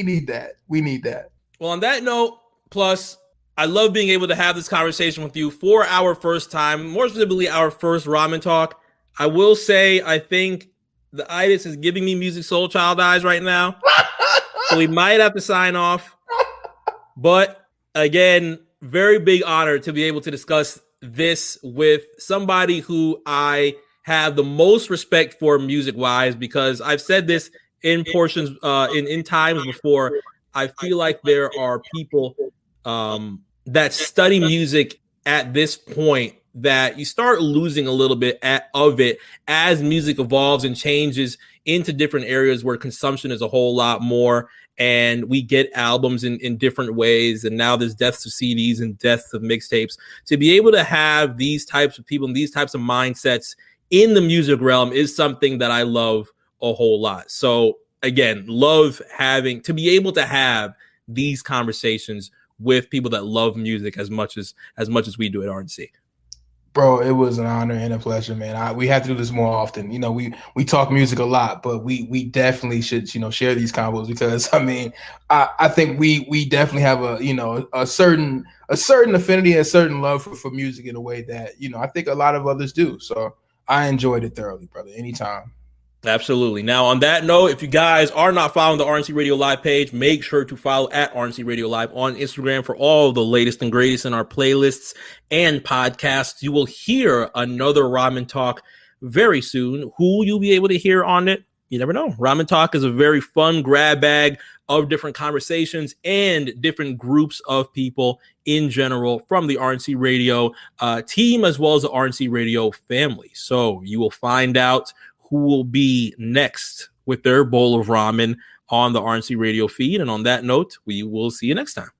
need that. We need that. Well, on that note, plus I love being able to have this conversation with you for our first time, more specifically our first Ramen Talk. I will say, I think the itis is giving me Music Soul Child eyes right now. So we might have to sign off. But again, very big honor to be able to discuss this with somebody who I have the most respect for music-wise, because I've said this in portions, in times before. I feel like there are people that study music at this point that you start losing a little bit of it as music evolves and changes into different areas where consumption is a whole lot more, and we get albums in different ways, and now there's deaths of CDs and deaths of mixtapes. To be able to have these types of people and these types of mindsets in the music realm is something that I love a whole lot. So again, love having to be able to have these conversations with people that love music as much as we do at RNC. Bro, it was an honor and a pleasure, man. We have to do this more often. You know, we talk music a lot, but we definitely should, share these combos, because I mean, I think we definitely have a certain affinity, a certain love for music in a way that, I think a lot of others do. So I enjoyed it thoroughly, brother. Anytime. Absolutely. Now, on that note, if you guys are not following the RNC Radio Live page, make sure to follow at RNC Radio Live on Instagram for all the latest and greatest in our playlists and podcasts. You will hear another Ramen Talk very soon. Who you'll be able to hear on it, you never know. Ramen Talk is a very fun grab bag of different conversations and different groups of people in general from the RNC Radio team, as well as the RNC Radio family. So you will find out who will be next with their bowl of ramen on the RNC Radio feed. And on that note, we will see you next time.